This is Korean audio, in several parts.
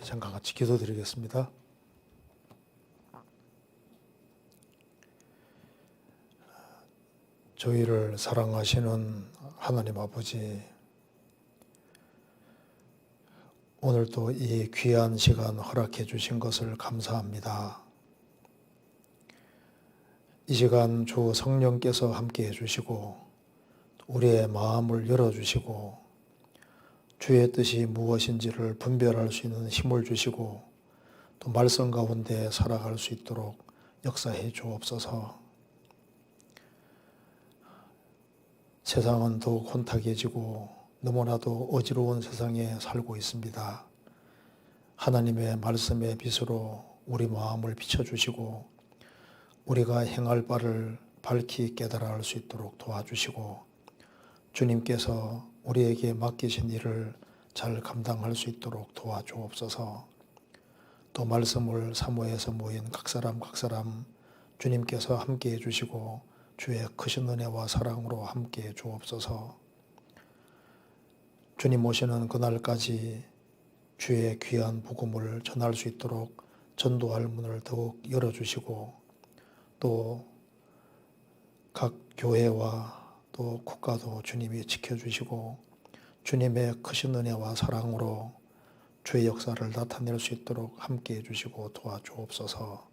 잠깐 같이 기도드리겠습니다. 저희를 사랑하시는 하나님 아버지, 오늘도 이 귀한 시간 허락해 주신 것을 감사합니다. 이 시간 주 성령께서 함께 해주시고 우리의 마음을 열어주시고 주의 뜻이 무엇인지를 분별할 수 있는 힘을 주시고 또 말씀 가운데 살아갈 수 있도록 역사해 주옵소서. 세상은 더욱 혼탁해지고 너무나도 어지러운 세상에 살고 있습니다. 하나님의 말씀의 빛으로 우리 마음을 비춰주시고 우리가 행할 바를 밝히 깨달아 알 수 있도록 도와주시고 주님께서 우리에게 맡기신 일을 잘 감당할 수 있도록 도와주옵소서. 또 말씀을 사모해서 모인 각 사람 주님께서 함께해 주시고 주의 크신 은혜와 사랑으로 함께해 주옵소서. 주님 오시는 그날까지 주의 귀한 복음을 전할 수 있도록 전도할 문을 더욱 열어주시고 또 각 교회와 또 국가도 주님이 지켜주시고 주님의 크신 은혜와 사랑으로 주의 역사를 나타낼 수 있도록 함께해 주시고 도와주옵소서.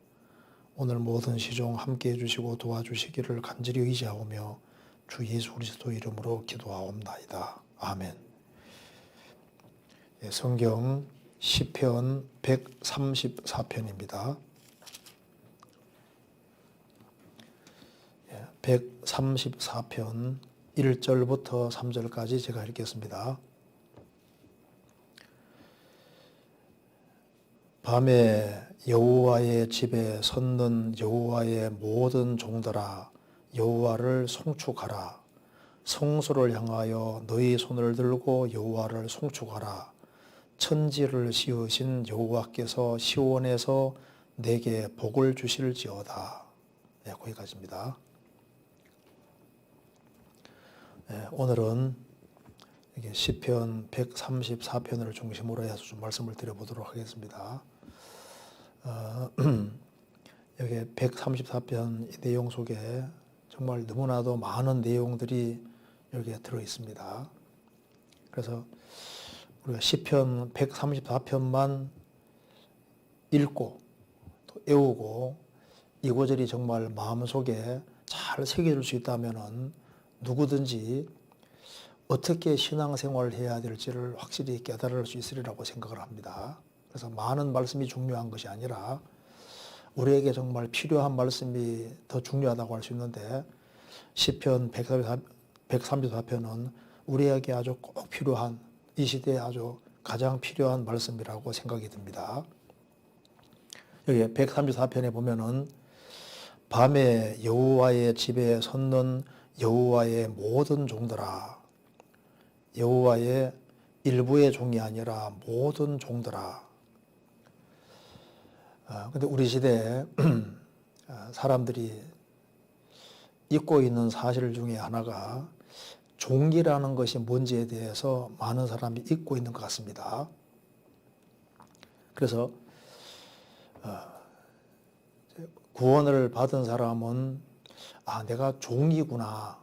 오늘 모든 시종 함께해 주시고 도와주시기를 간절히 의지하오며 주 예수 그리스도 이름으로 기도하옵나이다. 아멘. 성경 시편 134편입니다. 134편 1절부터 3절까지 제가 읽겠습니다. 밤에 여호와의 집에 섰는 여호와의 모든 종들아 여호와를 송축하라. 성소를 향하여 너희 손을 들고 여호와를 송축하라. 천지를 씌우신 여호와께서 시온에서 내게 복을 주실지어다. 네, 거기까지입니다. 네, 오늘은 이게 시편 134편을 중심으로 해서 좀 말씀을 드려보도록 하겠습니다. 여기 134편 이 내용 속에 정말 너무나도 많은 내용들이 여기에 들어 있습니다. 그래서 우리가 시편 134편만 읽고 또 외우고 이 구절이 정말 마음속에 잘 새겨질 수 있다면은 누구든지 어떻게 신앙생활을 해야 될지를 확실히 깨달을 수 있으리라고 생각을 합니다. 그래서 많은 말씀이 중요한 것이 아니라 우리에게 정말 필요한 말씀이 더 중요하다고 할 수 있는데 시편 134편은 우리에게 아주 꼭 필요한 이 시대에 아주 가장 필요한 말씀이라고 생각이 듭니다. 여기 134편에 보면은 밤에 여호와의 집에 섰는 여호와의 모든 종들아, 여호와의 일부의 종이 아니라 모든 종들아. 근데 우리 시대에 사람들이 잊고 있는 사실 중에 하나가 종이라는 것이 뭔지에 대해서 많은 사람이 잊고 있는 것 같습니다. 그래서 구원을 받은 사람은 내가 종이구나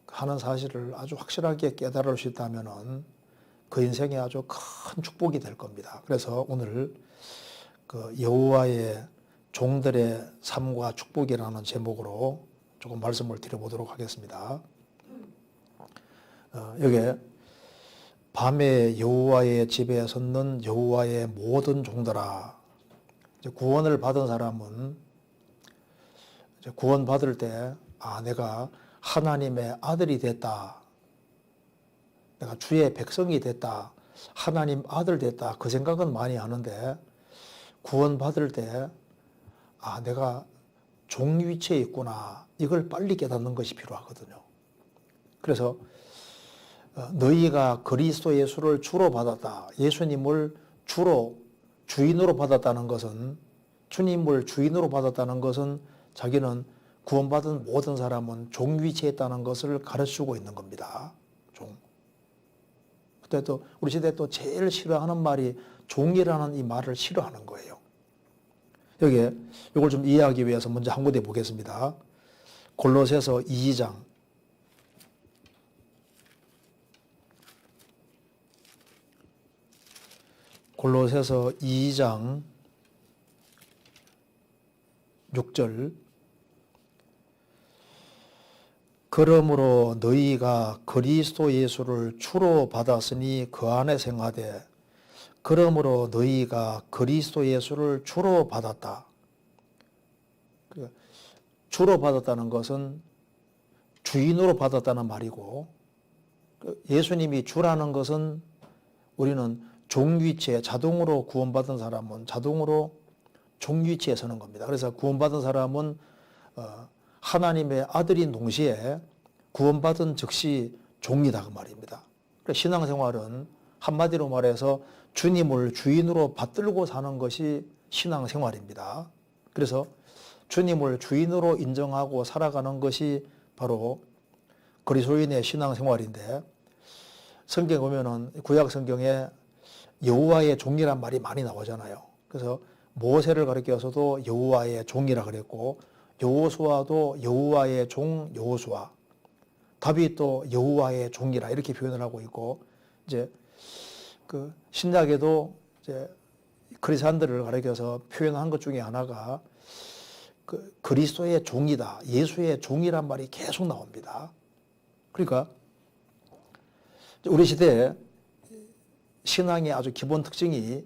하는 사실을 아주 확실하게 깨달을 수 있다면은 그 인생에 아주 큰 축복이 될 겁니다. 그래서 오늘 그 여호와의 종들의 삶과 축복이라는 제목으로 조금 말씀을 드려보도록 하겠습니다. 여기 밤에 여호와의 집에 섰는 여호와의 모든 종들아. 이제 구원을 받은 사람은 이제 구원 받을 때 내가 하나님의 아들이 됐다. 내가 주의 백성이 됐다. 하나님 아들 됐다. 그 생각은 많이 하는데 구원 받을 때 내가 종 위치에 있구나. 이걸 빨리 깨닫는 것이 필요하거든요. 그래서 너희가 그리스도 예수를 주로 받았다. 예수님을 주로 주인으로 받았다는 것은 주님을 주인으로 받았다는 것은 자기는 구원받은 모든 사람은 종 위치에 있다는 것을 가르치고 있는 겁니다. 종. 그때 또 우리 시대 또 제일 싫어하는 말이 종이라는 이 말을 싫어하는 거예요. 여기에 이걸 좀 이해하기 위해서 먼저 한 군데 보겠습니다. 골로새서 2장. 골로새서 2장 6절. 그러므로 너희가 그리스도 예수를 주로 받았으니 그 안에 생하되, 그러므로 너희가 그리스도 예수를 주로 받았다. 주로 받았다는 것은 주인으로 받았다는 말이고, 예수님이 주라는 것은 우리는 종위치에, 자동으로 구원받은 사람은 자동으로 종위치에 서는 겁니다. 그래서 구원받은 사람은 하나님의 아들인 동시에 구원받은 즉시 종이다 그 말입니다. 신앙생활은 한마디로 말해서 주님을 주인으로 받들고 사는 것이 신앙생활입니다. 그래서 주님을 주인으로 인정하고 살아가는 것이 바로 그리스도인의 신앙생활인데, 성경에 보면은 구약 성경에 여호와의 종이란 말이 많이 나오잖아요. 그래서 모세를 가리켜서도 여호와의 종이라 그랬고, 여호수아도 여호와의 종 여호수아, 다윗도 여호와의 종이라 이렇게 표현을 하고 있고, 이제 그 신약에도 이제 크리스찬들을 가리켜서 표현한 것 중에 하나가 그 그리스도의 종이다, 예수의 종이란 말이 계속 나옵니다. 그러니까 우리 시대에 신앙의 아주 기본 특징이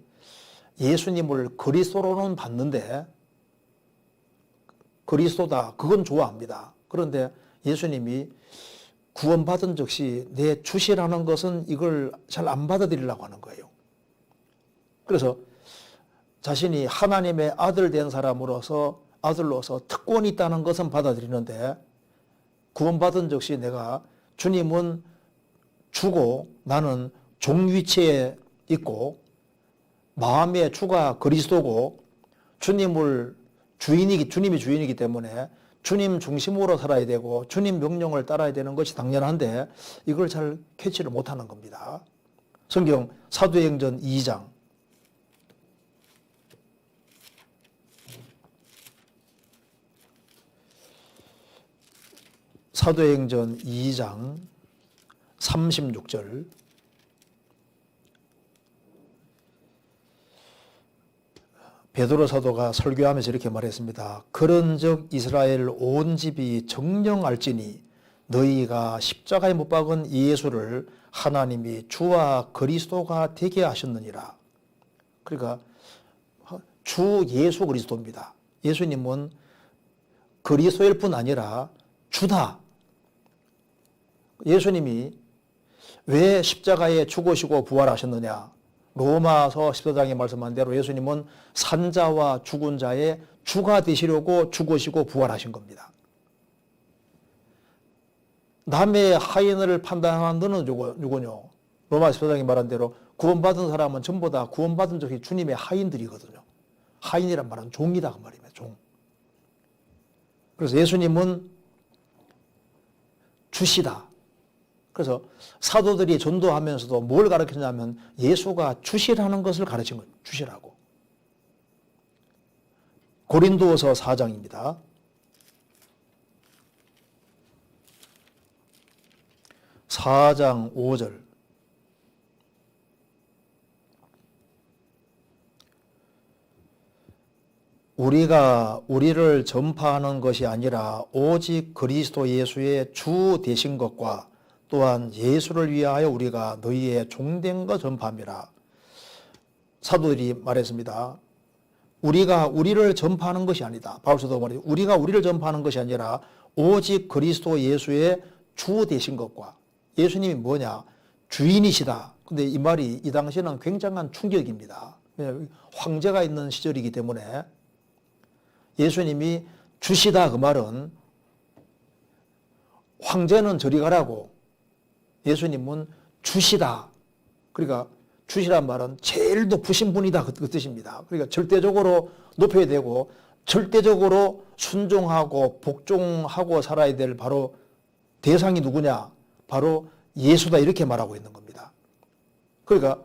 예수님을 그리스도로는 봤는데, 그리스도다 그건 좋아합니다. 그런데 예수님이 구원받은 즉시 내 주시라는 것은 이걸 잘 안 받아들이려고 하는 거예요. 그래서 자신이 하나님의 아들 된 사람으로서, 아들로서 특권이 있다는 것은 받아들이는데, 구원받은 즉시 내가 주님은 주고 나는 종위치에 있고, 마음의 주가 그리스도고, 주님이 주인이기 때문에 주님 중심으로 살아야 되고 주님 명령을 따라야 되는 것이 당연한데, 이걸 잘 캐치를 못하는 겁니다. 성경 사도행전 2장. 사도행전 2장 36절. 베드로 사도가 설교하면서 이렇게 말했습니다. 그런즉 이스라엘 온 집이 정령알지니 너희가 십자가에 못 박은 예수를 하나님이 주와 그리스도가 되게 하셨느니라. 그러니까 주 예수 그리스도입니다. 예수님은 그리스도일 뿐 아니라 주다. 예수님이 왜 십자가에 죽으시고 부활하셨느냐? 로마서 14장에 말씀한 대로 예수님은 산자와 죽은 자의 주가 되시려고 죽으시고 부활하신 겁니다. 남의 하인을 판단하는 너는 누구냐? 로마 14장에 말한 대로 구원받은 사람은 전부 다 구원받은 적이 주님의 하인들이거든요. 하인이란 말은 종이다 그 말입니다. 종. 그래서 예수님은 주시다. 그래서 사도들이 전도하면서도 뭘 가르쳤냐면 예수가 주시라는 것을 가르친 거예요. 주시라고. 고린도서 4장입니다. (4장 5절) 우리가 우리를 전파하는 것이 아니라 오직 그리스도 예수의 주 되신 것과 또한 예수를 위하여 우리가 너희의 종된 것 전파함이라. 사도들이 말했습니다. 우리가 우리를 전파하는 것이 아니다. 바울사도가 말해요. 우리가 우리를 전파하는 것이 아니라 오직 그리스도 예수의 주 되신 것과, 예수님이 뭐냐? 주인이시다. 근데 이 말이 이 당시에는 굉장한 충격입니다. 황제가 있는 시절이기 때문에 예수님이 주시다 그 말은 황제는 저리 가라고, 예수님은 주시다. 그러니까 주시란 말은 제일 높으신 분이다 그 뜻입니다. 그러니까 절대적으로 높여야 되고 절대적으로 순종하고 복종하고 살아야 될 바로 대상이 누구냐? 바로 예수다, 이렇게 말하고 있는 겁니다. 그러니까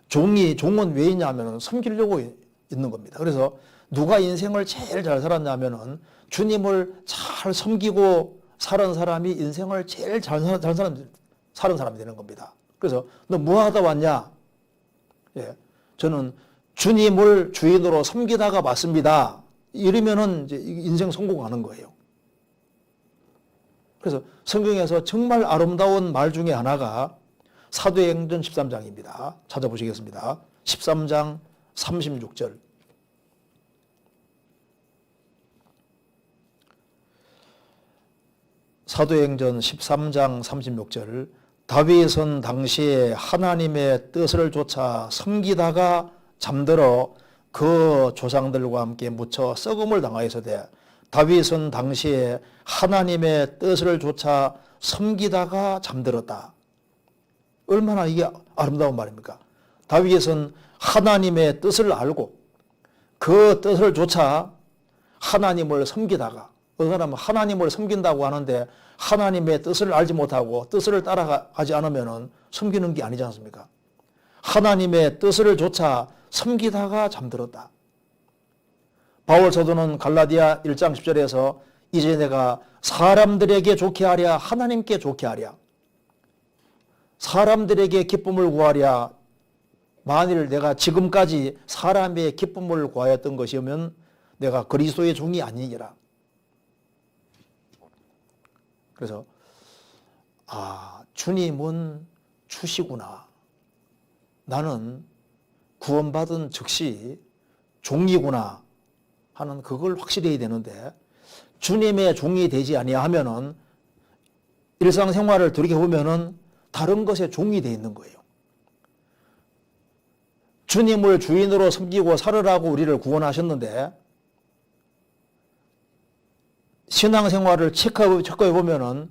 종은 왜 있냐면은 섬기려고 있는 겁니다. 그래서 누가 인생을 제일 잘 살았냐면은 주님을 잘 섬기고 살은 사람이 인생을 제일 잘 사는 사람이 되는 겁니다. 그래서 너 뭐 하다 왔냐? 예, 저는 주님을 주인으로 섬기다가 왔습니다. 이러면은 이제 인생 성공하는 거예요. 그래서 성경에서 정말 아름다운 말 중에 하나가 사도행전 13장입니다. 찾아보시겠습니다. 13장 36절. 사도행전 13장 36절. 다윗은 당시에 하나님의 뜻을 쫓아 섬기다가 잠들어 그 조상들과 함께 묻혀 썩음을 당하였으되 다윗은 당시에 하나님의 뜻을 쫓아 섬기다가 잠들었다. 얼마나 이게 아름다운 말입니까? 다윗은 하나님의 뜻을 알고 그 뜻을 쫓아 하나님을 섬기다가, 어떤 사람은 하나님을 섬긴다고 하는데 하나님의 뜻을 알지 못하고 뜻을 따라가지 않으면 섬기는 게 아니지 않습니까? 하나님의 뜻을 쫓아 섬기다가 잠들었다. 바울 사도는 갈라디아 1장 10절에서 이제 내가 사람들에게 좋게 하랴 하나님께 좋게 하랴, 사람들에게 기쁨을 구하랴, 만일 내가 지금까지 사람의 기쁨을 구하였던 것이면 내가 그리스도의 종이 아니니라. 그래서 주님은 주시구나. 나는 구원받은 즉시 종이구나 하는 그걸 확실히 해야 되는데, 주님의 종이 되지 아니하면은 일상생활을 돌이켜보면은 다른 것에 종이 되어 있는 거예요. 주님을 주인으로 섬기고 살으라고 우리를 구원하셨는데 신앙생활을 체크해 보면은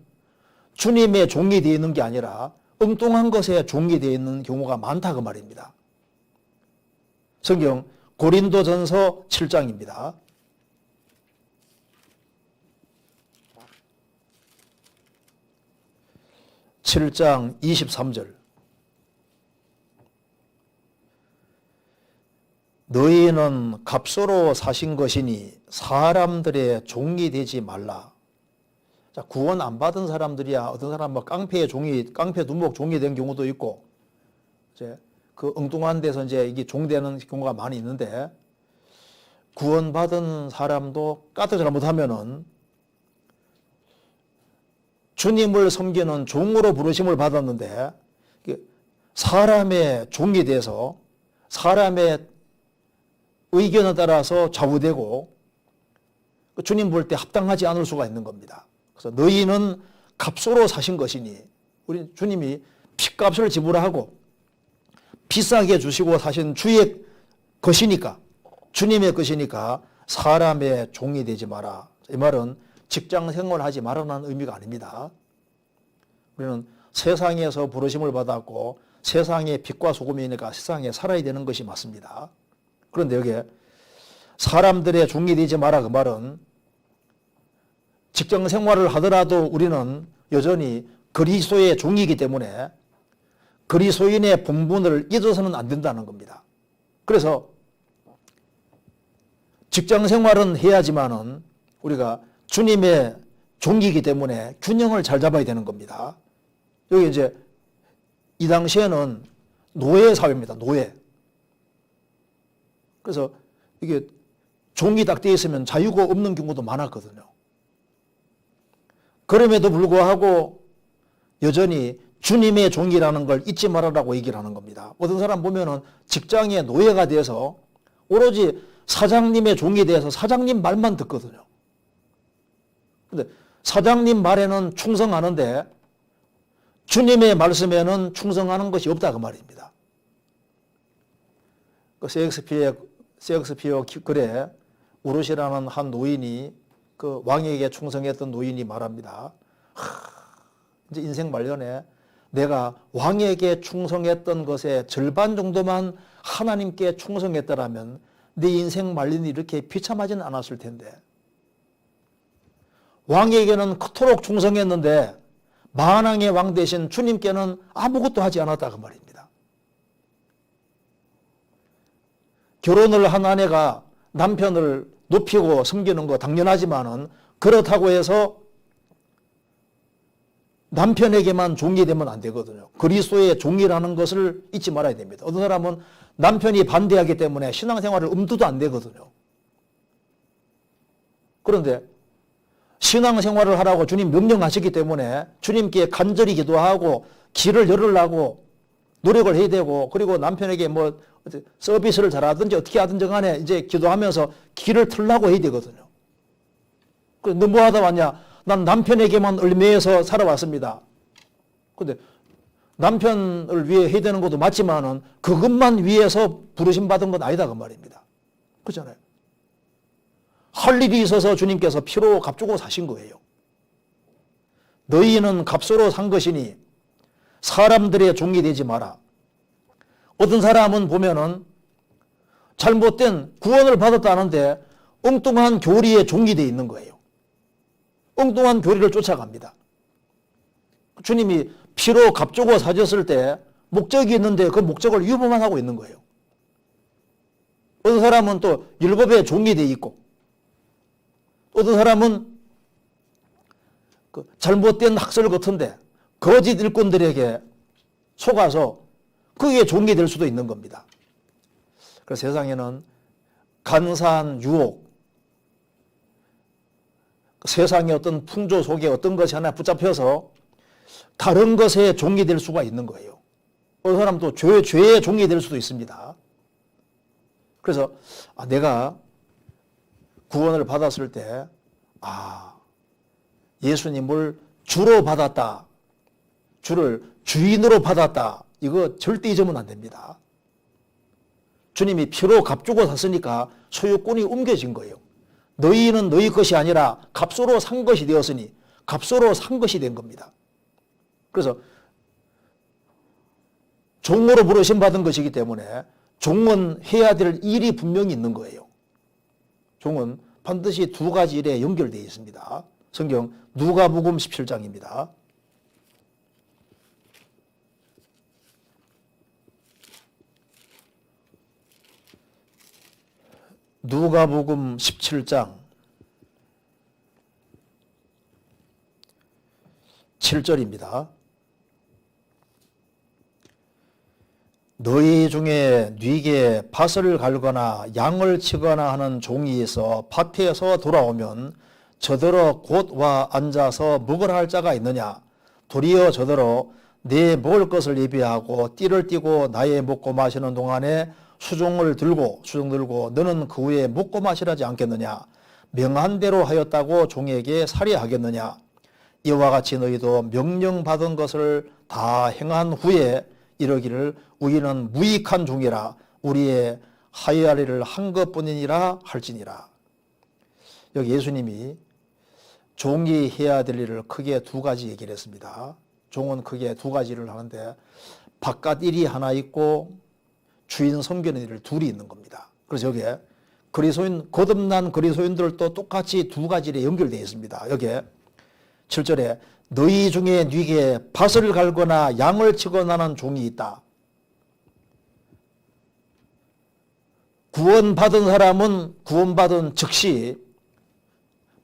주님의 종이 되어 있는 게 아니라 엉뚱한 것에 종이 되어 있는 경우가 많다 그 말입니다. 성경 고린도전서 7장입니다. (7장) 23절. 너희는 값으로 사신 것이니 사람들의 종이 되지 말라. 자, 구원 안 받은 사람들이야 어떤 사람 뭐 깡패 두목 종이 된 경우도 있고, 이제 그 엉뚱한 데서 이제 이게 종되는 경우가 많이 있는데, 구원 받은 사람도 까딱 잘못하면은 주님을 섬기는 종으로 부르심을 받았는데 사람의 종이 돼서 사람의 의견에 따라서 좌우되고 주님 볼 때 합당하지 않을 수가 있는 겁니다. 그래서 너희는 값으로 사신 것이니, 우리 주님이 핏값을 지불하고 비싸게 주시고 사신 주의 것이니까, 주님의 것이니까 사람의 종이 되지 마라. 이 말은 직장 생활하지 말라는 의미가 아닙니다. 우리는 세상에서 부르심을 받았고 세상의 빛과 소금이니까 세상에 살아야 되는 것이 맞습니다. 그런데 여기에 사람들의 종이 되지 마라 그 말은 직장 생활을 하더라도 우리는 여전히 그리스도의 종이기 때문에 그리스도인의 본분을 잊어서는 안 된다는 겁니다. 그래서 직장 생활은 해야지만은 우리가 주님의 종이기 때문에 균형을 잘 잡아야 되는 겁니다. 여기 이제 이 당시에는 노예 사회입니다. 노예. 그래서 이게 종이 딱 되어 있으면 자유가 없는 경우도 많았거든요. 그럼에도 불구하고 여전히 주님의 종이라는 걸 잊지 말아라고 얘기를 하는 겁니다. 어떤 사람 보면은 직장의 노예가 돼서 오로지 사장님의 종이 돼서 사장님 말만 듣거든요. 근데 사장님 말에는 충성하는데 주님의 말씀에는 충성하는 것이 없다 그 말입니다. 그 셰익스피어 글에 우르시라는 한 노인이 그 왕에게 충성했던 노인이 말합니다. 이제 인생 말년에 내가 왕에게 충성했던 것의 절반 정도만 하나님께 충성했더라면 내 인생 말년이 이렇게 비참하지는 않았을 텐데, 왕에게는 그토록 충성했는데 만왕의 왕 대신 주님께는 아무것도 하지 않았다 그 말입니다. 결혼을 한 아내가 남편을 높이고 섬기는 거 당연하지만은 그렇다고 해서 남편에게만 종이 되면 안 되거든요. 그리스도의 종이라는 것을 잊지 말아야 됩니다. 어떤 사람은 남편이 반대하기 때문에 신앙생활을 엄두도 안 내거든요. 그런데 신앙생활을 하라고 주님 명령하셨기 때문에 주님께 간절히 기도하고 길을 열으려고 노력을 해야 되고, 그리고 남편에게 뭐 서비스를 잘하든지 어떻게 하든지 간에 이제 기도하면서 길을 틀라고 해야 되거든요. 너 뭐 하다 왔냐? 난 남편에게만 얽매여서 살아왔습니다. 근데 남편을 위해 해야 되는 것도 맞지만은 그것만 위해서 부르심 받은 건 아니다 그 말입니다. 그렇잖아요. 할 일이 있어서 주님께서 피로 값주고 사신 거예요. 너희는 값으로 산 것이니 사람들의 종이 되지 마라. 어떤 사람은 보면은 잘못된 구원을 받았다는데 엉뚱한 교리의 종이 되어 있는 거예요. 엉뚱한 교리를 쫓아갑니다. 주님이 피로 값주고 사셨을 때 목적이 있는데 그 목적을 위반만 하고 있는 거예요. 어떤 사람은 또 율법의 종이 되어 있고, 어떤 사람은 그 잘못된 학설 같은데 거짓 일꾼들에게 속아서 그게 종이 될 수도 있는 겁니다. 그래서 세상에는 간사한 유혹, 세상의 어떤 풍조 속에 어떤 것이 하나 붙잡혀서 다른 것에 종이 될 수가 있는 거예요. 어떤 사람도 죄의 종이 될 수도 있습니다. 그래서 내가 구원을 받았을 때 예수님을 주로 받았다, 주를 주인으로 받았다, 이거 절대 잊으면 안 됩니다. 주님이 피로 값주고 샀으니까 소유권이 옮겨진 거예요. 너희는 너희 것이 아니라 값으로 산 것이 되었으니 값으로 산 것이 된 겁니다. 그래서 종으로 부르심 받은 것이기 때문에 종은 해야 될 일이 분명히 있는 거예요. 종은 반드시 두 가지 일에 연결되어 있습니다. 성경 누가복음 17장입니다. 누가복음 17장 7절입니다. 너희 중에 뉘게 밭을 갈거나 양을 치거나 하는 종이 있어 밭에서 돌아오면 저더러 곧 와 앉아서 먹으라 할 자가 있느냐? 도리어 저더러 내 먹을 것을 예비하고 띠를 띠고 나의 먹고 마시는 동안에 수종 들고 너는 그 후에 먹고 마시라지 않겠느냐? 명한 대로 하였다고 종에게 살해하겠느냐? 이와 같이 너희도 명령받은 것을 다 행한 후에 이러기를 우리는 무익한 종이라 우리의 하여야 할 일을 한 것뿐이니라 할지니라. 여기 예수님이 종이 해야 될 일을 크게 두 가지 얘기를 했습니다. 종은 크게 두 가지 일을 하는데 바깥 일이 하나 있고 주인 섬기는 일을 둘이 있는 겁니다. 그래서 여기에 거듭난 그리스도인들도 똑같이 두 가지 일에 연결되어 있습니다. 여기에 7절에 너희 중에 뉘게 밭을 갈거나 양을 치거나 하는 종이 있다. 구원받은 사람은 구원받은 즉시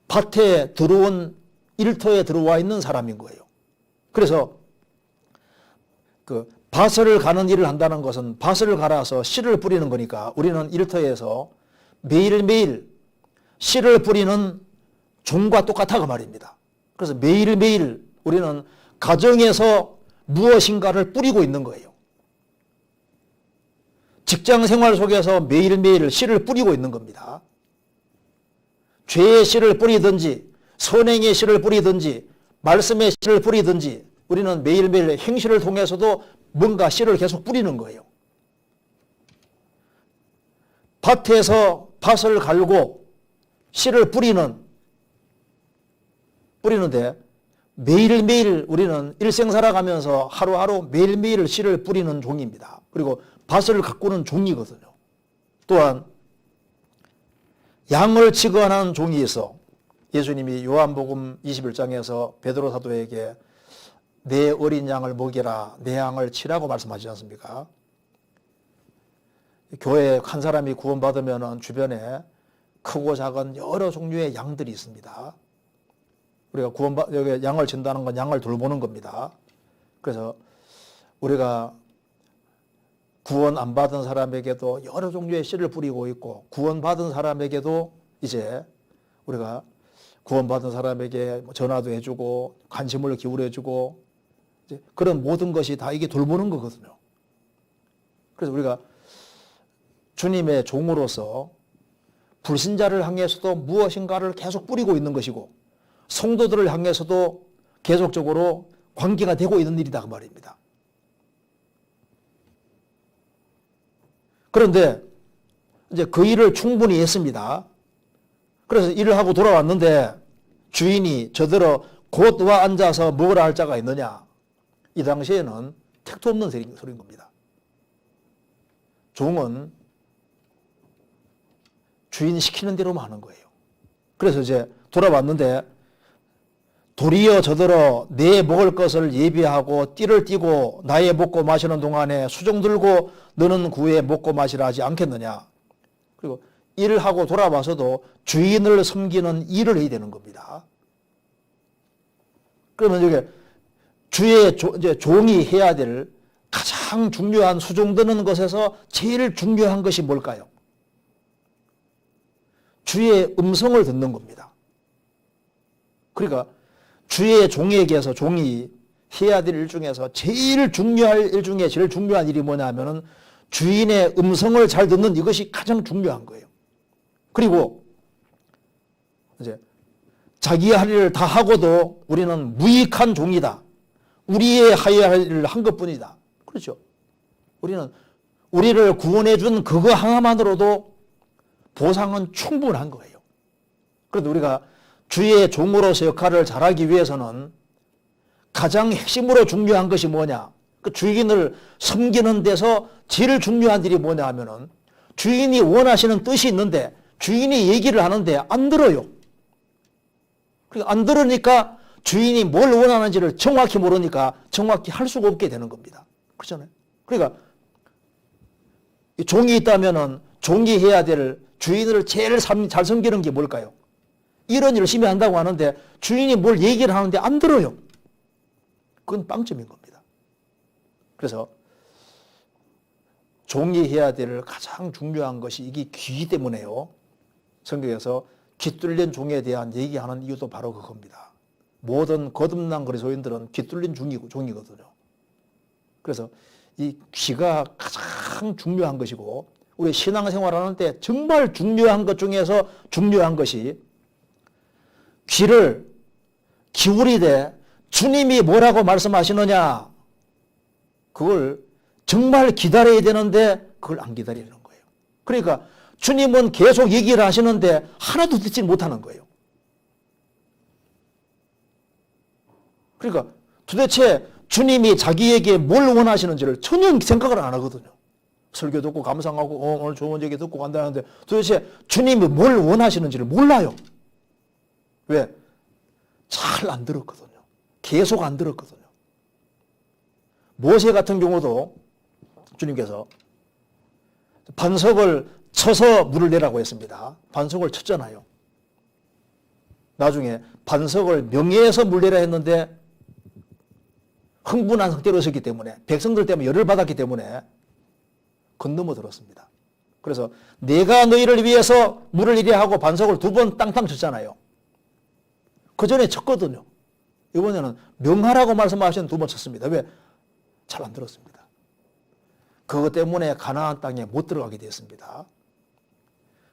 밭에 들어온 일터에 들어와 있는 사람인 거예요. 그래서 그 밭을 가는 일을 한다는 것은 밭을 갈아서 씨를 뿌리는 거니까 우리는 일터에서 매일매일 씨를 뿌리는 종과 똑같아 그 말입니다. 그래서 매일매일 우리는 가정에서 무엇인가를 뿌리고 있는 거예요. 직장 생활 속에서 매일매일 씨를 뿌리고 있는 겁니다. 죄의 씨를 뿌리든지 선행의 씨를 뿌리든지 말씀의 씨를 뿌리든지 우리는 매일매일 행실을 통해서도 뭔가 씨를 계속 뿌리는 거예요. 밭에서 밭을 갈고 씨를 뿌리는데 매일매일 우리는 일생 살아가면서 하루하루 매일매일 씨를 뿌리는 종입니다. 그리고 밭을 가꾸는 종이거든요. 또한 양을 치거나 하는 종이 있어 예수님이 요한복음 21장에서 베드로 사도에게 내 어린 양을 먹이라, 내 양을 치라고 말씀하시지 않습니까? 교회 한 사람이 구원받으면 주변에 크고 작은 여러 종류의 양들이 있습니다. 우리가 여기 양을 친다는 건 양을 돌보는 겁니다. 그래서 우리가 구원 안 받은 사람에게도 여러 종류의 씨를 뿌리고 있고, 구원받은 사람에게도 이제 우리가 구원받은 사람에게 전화도 해주고 관심을 기울여주고 이제 그런 모든 것이 다 이게 돌보는 거거든요. 그래서 우리가 주님의 종으로서 불신자를 향해서도 무엇인가를 계속 뿌리고 있는 것이고, 성도들을 향해서도 계속적으로 관계가 되고 있는 일이다 그 말입니다. 그런데 이제 그 일을 충분히 했습니다. 그래서 일을 하고 돌아왔는데 주인이 저더러 곧 와 앉아서 먹으라 할 자가 있느냐. 이 당시에는 택도 없는 소리인 겁니다. 종은 주인 시키는 대로만 하는 거예요. 그래서 이제 돌아왔는데 도리어 저더러 내 먹을 것을 예비하고 띠를 띠고 나의 먹고 마시는 동안에 수종 들고 너는 구에 먹고 마시라 하지 않겠느냐. 그리고 일을 하고 돌아와서도 주인을 섬기는 일을 해야 되는 겁니다. 그러면 이게 이제 종이 해야 될 가장 중요한 수종 드는 것에서 제일 중요한 것이 뭘까요? 주의 음성을 듣는 겁니다. 그러니까 주의 종에게서 종이 해야 될 일 중에서 제일 중요한 일 중에 제일 중요한 일이 뭐냐 하면은 주인의 음성을 잘 듣는 이것이 가장 중요한 거예요. 그리고 이제 자기 할 일을 다 하고도 우리는 무익한 종이다. 우리의 하여야 할 일을 한 것뿐이다. 그렇죠. 우리를 구원해 준 그거 하나만으로도 보상은 충분한 거예요. 그런데 우리가 주의 종으로서 역할을 잘하기 위해서는 가장 핵심으로 중요한 것이 뭐냐? 그 주인을 섬기는 데서 제일 중요한 일이 뭐냐 하면은 주인이 원하시는 뜻이 있는데 주인이 얘기를 하는데 안 들어요. 그러니까 안 들으니까 주인이 뭘 원하는지를 정확히 모르니까 정확히 할 수가 없게 되는 겁니다. 그렇잖아요. 그러니까 종이 있다면은 종이 해야 될 주인을 제일 잘 섬기는 게 뭘까요? 이런 열심히 한다고 하는데 주인이 뭘 얘기를 하는데 안 들어요. 그건 빵점인 겁니다. 그래서 종이 해야 될 가장 중요한 것이 이게 귀 때문에요. 성경에서 귀 뚫린 종에 대한 얘기하는 이유도 바로 그겁니다. 모든 거듭난 그리스도인들은 귀 뚫린 종이거든요. 그래서 이 귀가 가장 중요한 것이고 우리 신앙생활하는 때 정말 중요한 것 중에서 중요한 것이 귀를 기울이되 주님이 뭐라고 말씀하시느냐 그걸 정말 기다려야 되는데 그걸 안 기다리는 거예요. 그러니까 주님은 계속 얘기를 하시는데 하나도 듣지 못하는 거예요. 그러니까 도대체 주님이 자기에게 뭘 원하시는지를 전혀 생각을 안 하거든요. 설교 듣고 감상하고 오늘 좋은 얘기 듣고 간다는데 도대체 주님이 뭘 원하시는지를 몰라요. 왜? 잘 안 들었거든요. 계속 안 들었거든요. 모세 같은 경우도 주님께서 반석을 쳐서 물을 내라고 했습니다. 반석을 쳤잖아요. 나중에 반석을 명예해서 물 내라 했는데 흥분한 상태로 있었기 때문에 백성들 때문에 열을 받았기 때문에 건너머 들었습니다. 그래서 내가 너희를 위해서 물을 이래 하고 반석을 2번 땅땅 쳤잖아요. 그 전에 쳤거든요. 이번에는 명하라고 말씀하시는 2번 쳤습니다. 왜? 잘 안 들었습니다. 그것 때문에 가나안 땅에 못 들어가게 됐습니다.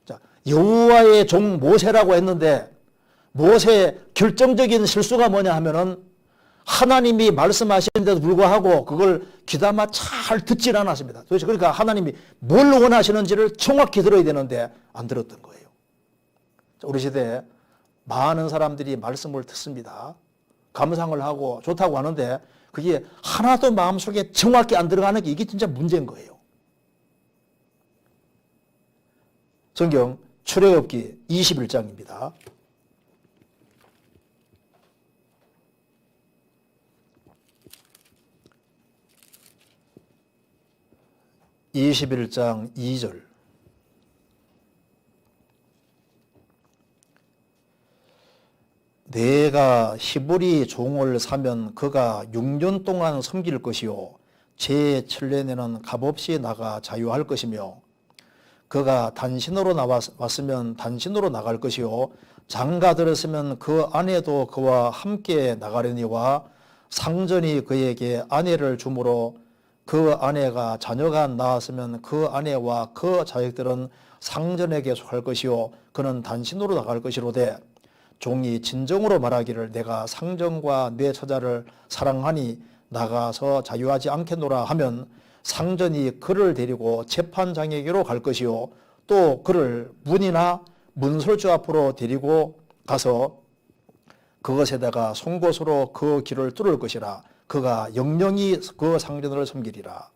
자, 여호와의 종 모세라고 했는데 모세의 결정적인 실수가 뭐냐 하면은 하나님이 말씀하시는데도 불구하고 그걸 귀담아 잘 듣질 않았습니다. 도대체 그러니까 하나님이 뭘 원하시는지를 정확히 들어야 되는데 안 들었던 거예요. 자, 우리 시대에 많은 사람들이 말씀을 듣습니다. 감상을 하고 좋다고 하는데 그게 하나도 마음속에 정확히 안 들어가는 게 이게 진짜 문제인 거예요. 성경 출애굽기 21장입니다. 21장 2절. 내가 히브리 종을 사면 그가 6년 동안 섬길 것이요 제7년에는 값없이 나가 자유할 것이며 그가 단신으로 왔으면 단신으로 나갈 것이요 장가 들었으면 그 아내도 그와 함께 나가려니와 상전이 그에게 아내를 주므로 그 아내가 자녀가 낳았으면 그 아내와 그 자식들은 상전에게 속할 것이요 그는 단신으로 나갈 것이로되 종이 진정으로 말하기를 내가 상전과 내 처자를 사랑하니 나가서 자유하지 않겠노라 하면 상전이 그를 데리고 재판장에게로 갈 것이요 또 그를 문이나 문설주 앞으로 데리고 가서 그것에다가 송곳으로 그 길을 뚫을 것이라 그가 영영이 그 상전을 섬기리라.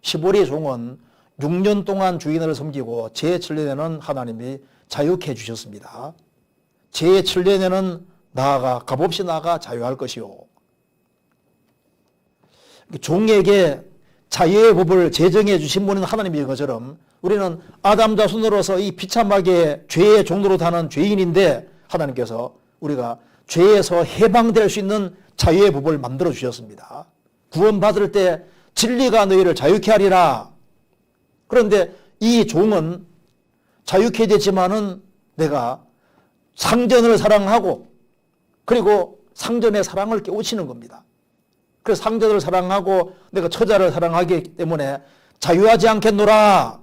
히브리 종은 6년 동안 주인을 섬기고 제7년에는 하나님이 자유케 해주셨습니다. 제7년에는 나아가 값없이 나아가 자유할 것이요. 종에게 자유의 법을 제정해 주신 분은 하나님인 것처럼 우리는 아담 자손으로서 이 비참하게 죄의 종로로 사는 죄인인데 하나님께서 우리가 죄에서 해방될 수 있는 자유의 법을 만들어 주셨습니다. 구원받을 때 진리가 너희를 자유케 하리라. 그런데 이 종은 자유케 되지만은 내가 상전을 사랑하고 그리고 상전의 사랑을 깨우치는 겁니다. 그래서 상전을 사랑하고 내가 처자를 사랑하기 때문에 자유하지 않겠노라.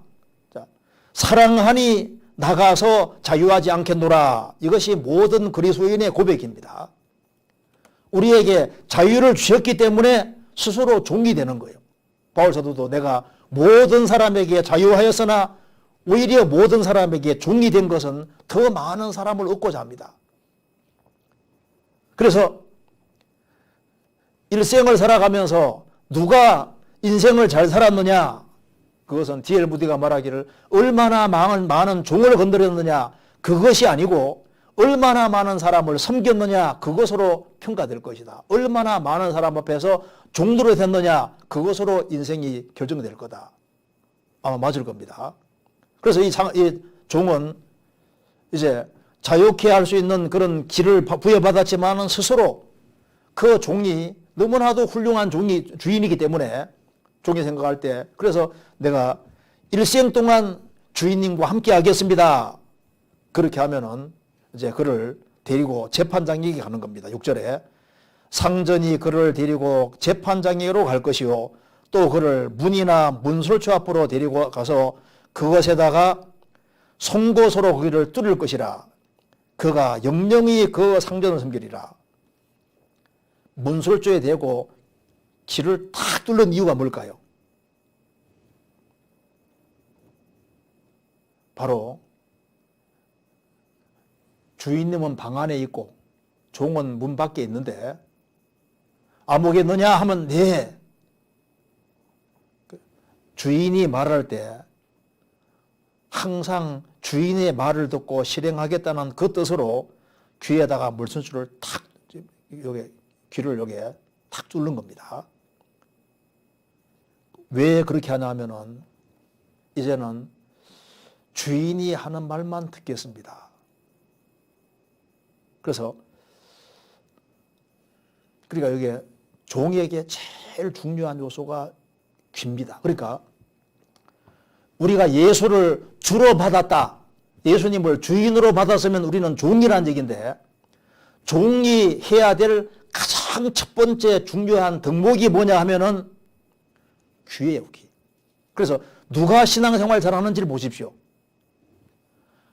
자, 사랑하니 나가서 자유하지 않겠노라. 이것이 모든 그리스도인의 고백입니다. 우리에게 자유를 주셨기 때문에 스스로 종이 되는 거예요. 바울 사도도 내가 모든 사람에게 자유하였으나 오히려 모든 사람에게 종이 된 것은 더 많은 사람을 얻고자 합니다. 그래서 일생을 살아가면서 누가 인생을 잘 살았느냐, 그것은 D.L. 무디가 말하기를 얼마나 많은 종을 건드렸느냐, 그것이 아니고 얼마나 많은 사람을 섬겼느냐, 그것으로 평가될 것이다. 얼마나 많은 사람 앞에서 종로로 됐느냐, 그것으로 인생이 결정될 거다. 아마 맞을 겁니다. 그래서 이 종은 이제 자유케 할 수 있는 그런 길을 부여받았지만은 스스로 그 종이 너무나도 훌륭한 주인이기 때문에 종이 생각할 때 그래서 내가 일생 동안 주인님과 함께 하겠습니다. 그렇게 하면은 이제 그를 데리고 재판장에게 가는 겁니다. 6절에 상전이 그를 데리고 재판장에게로 갈 것이요 또 그를 문이나 문설주 앞으로 데리고 가서 그것에다가 송곳으로 그기를 뚫을 것이라. 그가 영영이 그 상전을 섬기리라. 문설주에 대고 길을 탁 뚫는 이유가 뭘까요? 바로 주인님은 방 안에 있고 종은 문 밖에 있는데 안 오겠느냐 하면 네. 주인이 말할 때 항상 주인의 말을 듣고 실행하겠다는 그 뜻으로 귀에다가 물선줄을 탁 여기 귀를 여기에 탁 뚫는 겁니다. 왜 그렇게 하냐 하면은 이제는 주인이 하는 말만 듣겠습니다. 그래서 그러니까 여기에 종에게 제일 중요한 요소가 귀입니다. 그러니까 우리가 예수를 주로 받았다. 예수님을 주인으로 받았으면 우리는 종이라는 얘기인데 종이 해야 될 가장 첫 번째 중요한 덕목이 뭐냐 하면은 귀예요, 귀. 그래서 누가 신앙생활 잘하는지를 보십시오.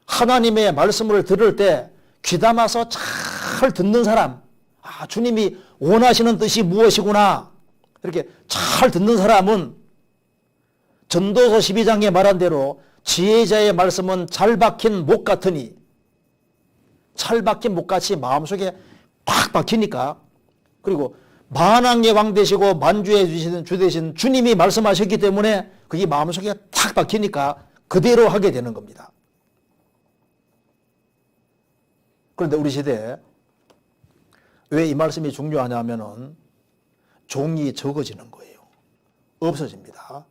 하나님의 말씀을 들을 때 귀담아서 잘 듣는 사람, 아, 주님이 원하시는 뜻이 무엇이구나 이렇게 잘 듣는 사람은 전도서 12장에 말한 대로 지혜자의 말씀은 잘 박힌 목 같으니 잘 박힌 목같이 마음속에 팍 박히니까 그리고 만왕의 왕 되시고 만주해 주시는 주 되신 주님이 말씀하셨기 때문에 그게 마음속에 탁 박히니까 그대로 하게 되는 겁니다. 그런데 우리 시대에 왜 이 말씀이 중요하냐 하면은 종이 적어지는 거예요. 없어집니다.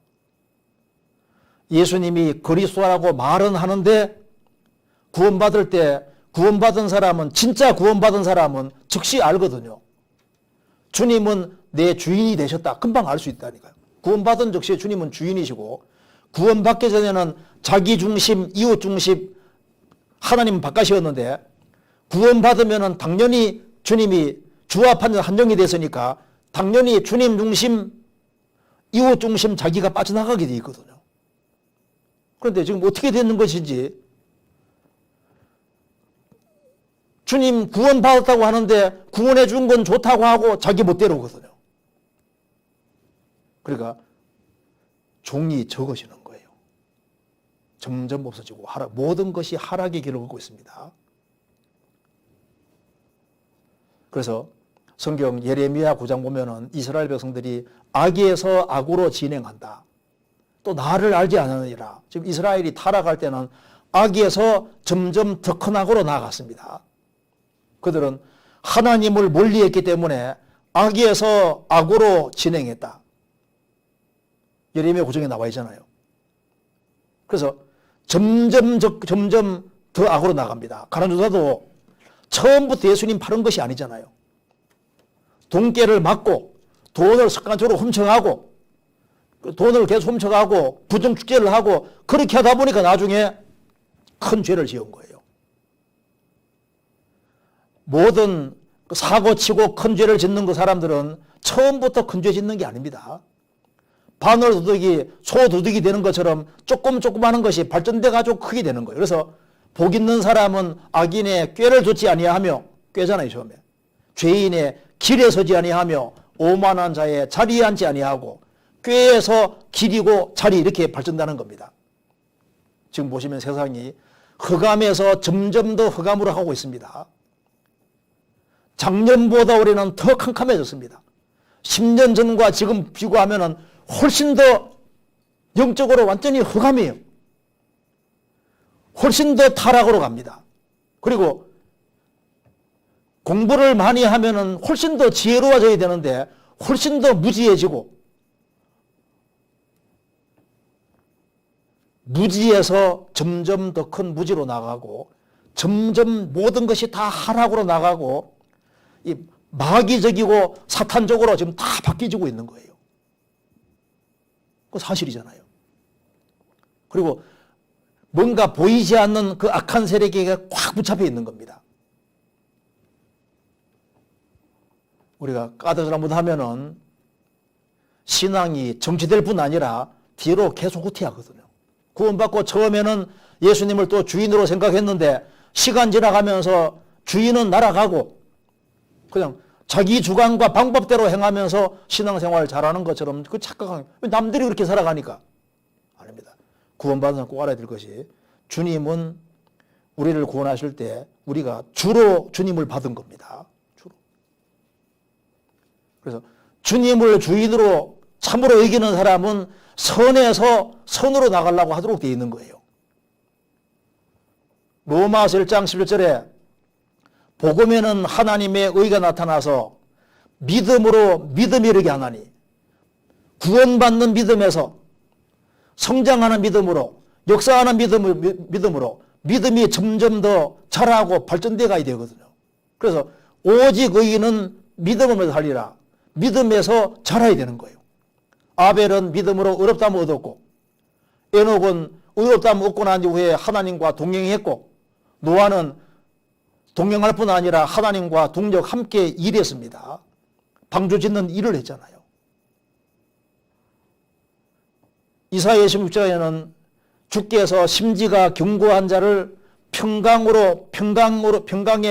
예수님이 그리스도라고 말은 하는데 구원받을 때 구원받은 사람은, 진짜 구원받은 사람은 즉시 알거든요. 주님은 내 주인이 되셨다. 금방 알 수 있다니까요. 구원받은 즉시 주님은 주인이시고, 구원받기 전에는 자기 중심, 이웃 중심, 하나님은 바깥이었는데, 구원받으면 당연히 주님이 주와 판전 한정이 됐으니까 당연히 주님 중심, 이웃 중심 자기가 빠져나가게 돼 있거든요. 그런데 지금 어떻게 되는 것인지, 주님 구원받았다고 하는데 구원해 준 건 좋다고 하고 자기 멋대로 오거든요. 그러니까 종이 적어지는 거예요. 점점 없어지고 모든 것이 하락의 길을 걷고 있습니다. 그래서 성경 예레미야 9장 보면은 이스라엘 백성들이 악에서 악으로 진행한다. 또 나를 알지 않으니라. 지금 이스라엘이 타락할 때는 악에서 점점 더 큰 악으로 나아갔습니다. 그들은 하나님을 멀리했기 때문에 악에서 악으로 진행했다. 예레미야 9장에 나와 있잖아요. 그래서 점점 더 악으로 나갑니다. 가룟유다도 처음부터 예수님 팔은 것이 아니잖아요. 돈깨를 맞고 돈을 습관적으로 훔쳐가고 돈을 계속 훔쳐가고 부정축제를 하고 그렇게 하다 보니까 나중에 큰 죄를 지은 거예요. 모든 사고치고 큰 죄를 짓는 그 사람들은 처음부터 큰 죄 짓는 게 아닙니다. 바늘도둑이 소도둑이 되는 것처럼 조금 하는 것이 발전돼 가지고 크게 되는 거예요. 그래서 복 있는 사람은 악인의 꾀를 좇지 아니하며, 꾀잖아요 처음에. 죄인의 길에 서지 아니하며 오만한 자의 자리에 앉지 아니하고 꾀에서 길이고 자리, 이렇게 발전되는 겁니다. 지금 보시면 세상이 흑암에서 점점 더 흑암으로 가고 있습니다. 작년보다 올해는 더 캄캄해졌습니다. 10년 전과 지금 비교하면 훨씬 더 영적으로 완전히 흑암이에요. 훨씬 더 타락으로 갑니다. 그리고 공부를 많이 하면 훨씬 더 지혜로워져야 되는데 훨씬 더 무지해지고, 무지에서 점점 더 큰 무지로 나가고, 점점 모든 것이 다 하락으로 나가고, 이 마귀적이고 사탄적으로 지금 다 바뀌어지고 있는 거예요. 그 사실이잖아요. 그리고 뭔가 보이지 않는 그 악한 세력에게 꽉 붙잡혀 있는 겁니다. 우리가 까닭 잘못하면은 신앙이 정지될 뿐 아니라 뒤로 계속 후퇴하거든요. 구원받고 처음에는 예수님을 또 주인으로 생각했는데 시간 지나가면서 주인은 날아가고 그냥 자기 주관과 방법대로 행하면서 신앙생활을 잘하는 것처럼 그 착각한, 남들이 그렇게 살아가니까. 아닙니다. 구원받은 사람 꼭 알아야 될 것이, 주님은 우리를 구원하실 때 우리가 주로 주님을 받은 겁니다. 주로. 그래서 주님을 주인으로 참으로 여기는 사람은 선에서 선으로 나가려고 하도록 되어 있는 거예요. 로마서 1장 11절에 복음에는 하나님의 의가 나타나서 믿음으로 믿음이 이르게 하나니, 구원받는 믿음에서 성장하는 믿음으로, 역사하는 믿음으로 믿음이 점점 더 자라고 발전돼 가야 되거든요. 그래서 오직 의인은 믿음으로 살리라. 믿음에서 자라야 되는 거예요. 아벨은 믿음으로 의롭다함을 얻었고, 에녹은 의롭다함을 얻고 난 후에 하나님과 동행했고, 노아는 동행할 뿐 아니라 하나님과 동력 함께 일했습니다. 방주 짓는 일을 했잖아요. 이사야 26장에는 주께서 심지가 견고한 자를 평강의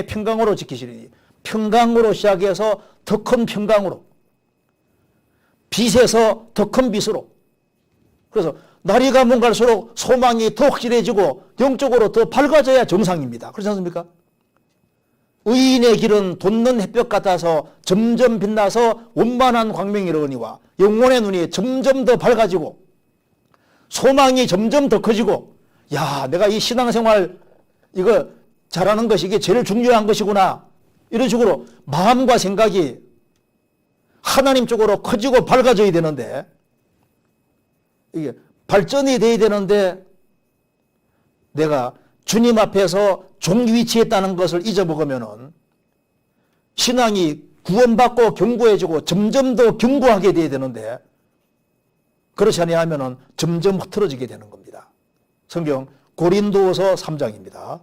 평강으로 지키시리니, 평강으로 시작해서 더 큰 평강으로, 빛에서 더 큰 빛으로. 그래서 날이 가면 갈수록 소망이 더 확실해지고 영적으로 더 밝아져야 정상입니다. 그렇지 않습니까? 의인의 길은 돋는 햇볕 같아서 점점 빛나서 원만한 광명이 이르거니와, 영혼의 눈이 점점 더 밝아지고 소망이 점점 더 커지고, 야, 내가 이 신앙생활 이거 잘하는 것이 이게 제일 중요한 것이구나, 이런 식으로 마음과 생각이 하나님 쪽으로 커지고 밝아져야 되는데, 이게 발전이 돼야 되는데 내가 주님 앞에서 종 위치에 있다는 것을 잊어먹으면은 신앙이 구원받고 견고해지고 점점 더 견고하게 돼야 되는데 그렇지 아니하면은 점점 흐트러지게 되는 겁니다. 성경 고린도서 3장입니다.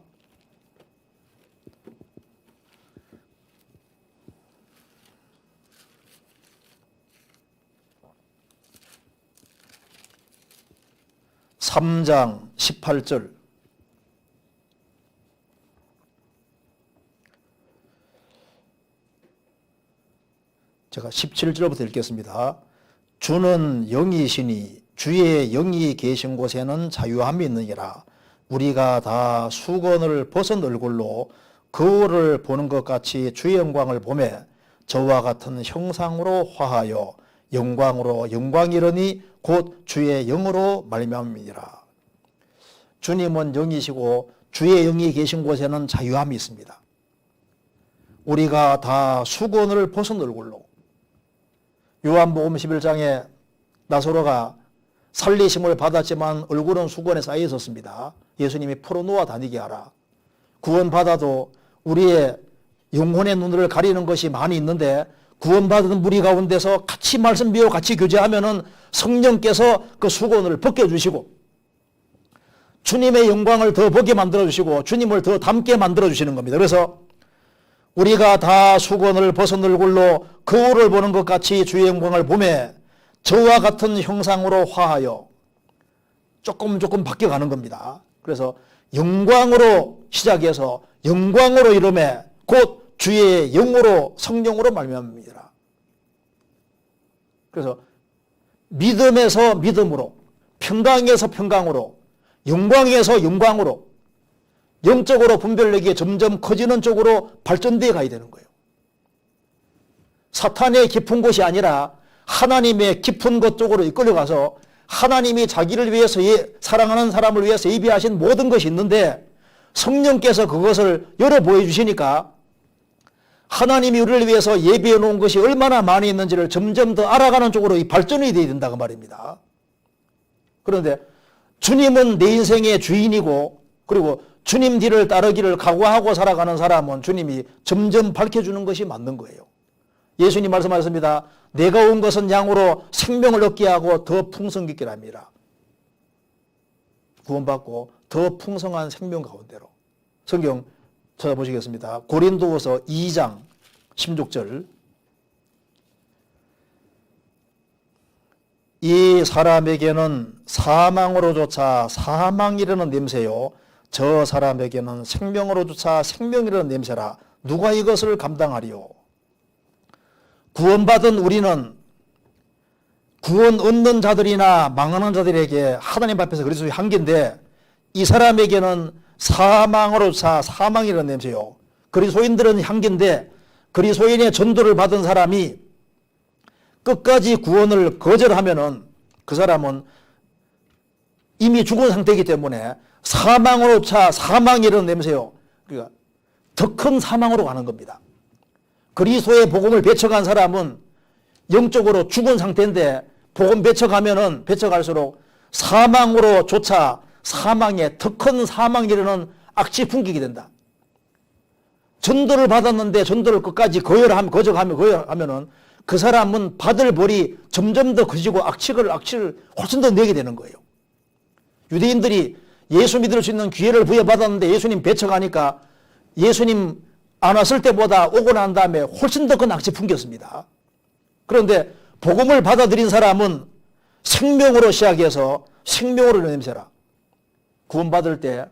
(3장) 18절. 제가 17절부터 읽겠습니다. 주는 영이시니 주의 영이 계신 곳에는 자유함이 있느니라. 우리가 다 수건을 벗은 얼굴로 거울을 보는 것 같이 주의 영광을 보매 저와 같은 형상으로 화하여 영광으로 영광이르니 곧 주의 영으로 말미암음이니라. 주님은 영이시고 주의 영이 계신 곳에는 자유함이 있습니다. 우리가 다 수건을 벗은 얼굴로, 요한복음 11장에 나사로가 살리심을 받았지만 얼굴은 수건에 쌓여 있었습니다. 예수님이 풀어놓아 다니게 하라. 구원받아도 우리의 영혼의 눈을 가리는 것이 많이 있는데 구원받은 무리 가운데서 같이 말씀 배우고 같이 교제하면은 성령께서 그 수건을 벗겨주시고 주님의 영광을 더 보게 만들어주시고 주님을 더 닮게 만들어주시는 겁니다. 그래서 우리가 다 수건을 벗은 얼굴로 거울을 보는 것 같이 주의 영광을 보매 저와 같은 형상으로 화하여 조금 바뀌어가는 겁니다. 그래서 영광으로 시작해서 영광으로 이름에 곧 주의 영으로 성령으로 말미암습니다. 그래서 믿음에서 믿음으로, 평강에서 평강으로, 영광에서 영광으로 영적으로 분별력이 점점 커지는 쪽으로 발전되어 가야 되는 거예요. 사탄의 깊은 곳이 아니라 하나님의 깊은 곳 쪽으로 이끌려가서 하나님이 자기를 위해서 사랑하는 사람을 위해서 예비하신 모든 것이 있는데 성령께서 그것을 열어 보여주시니까 하나님이 우리를 위해서 예비해 놓은 것이 얼마나 많이 있는지를 점점 더 알아가는 쪽으로 발전이 되어야 된다고 말입니다. 그런데 주님은 내 인생의 주인이고 그리고 주님 뒤를 따르기를 각오하고 살아가는 사람은 주님이 점점 밝혀주는 것이 맞는 거예요. 예수님 말씀하셨습니다. 내가 온 것은 양으로 생명을 얻게 하고 더 풍성히 있게 합니다. 구원받고 더 풍성한 생명 가운데로. 성경 찾아보시겠습니다. 고린도후서 2장 16절. 이 사람에게는 사망으로조차 사망이라는 냄새요 저 사람에게는 생명으로조차 생명이라는 냄새라. 누가 이것을 감당하리요? 구원받은 우리는 구원 얻는 자들이나 망하는 자들에게 하나님 앞에서 그리스도의 한계인데 이 사람에게는 사망으로조차 사망이라는 냄새요. 그리스도인들은 한계인데 그리스도인의 전도를 받은 사람이 끝까지 구원을 거절하면은 그 사람은 이미 죽은 상태이기 때문에 사망으로차 사망이라는 냄새요. 그러니까 더 큰 사망으로 가는 겁니다. 그리스도의 복음을 배척한 사람은 영적으로 죽은 상태인데 복음 배척하면은 배척할수록 사망으로조차 사망에 더 큰 사망이라는 악취 풍기게 된다. 전도를 받았는데 전도를 끝까지 거절하면은 그 사람은 받을 벌이 점점 더 커지고 악취를 훨씬 더 내게 되는 거예요. 유대인들이 예수 믿을 수 있는 기회를 부여받았는데 예수님 배척하니까 예수님 안 왔을 때보다 오고 난 다음에 훨씬 더 큰 악취 풍겼습니다. 그런데 복음을 받아들인 사람은 생명으로 시작해서 생명으로 냄새라. 구원받을 때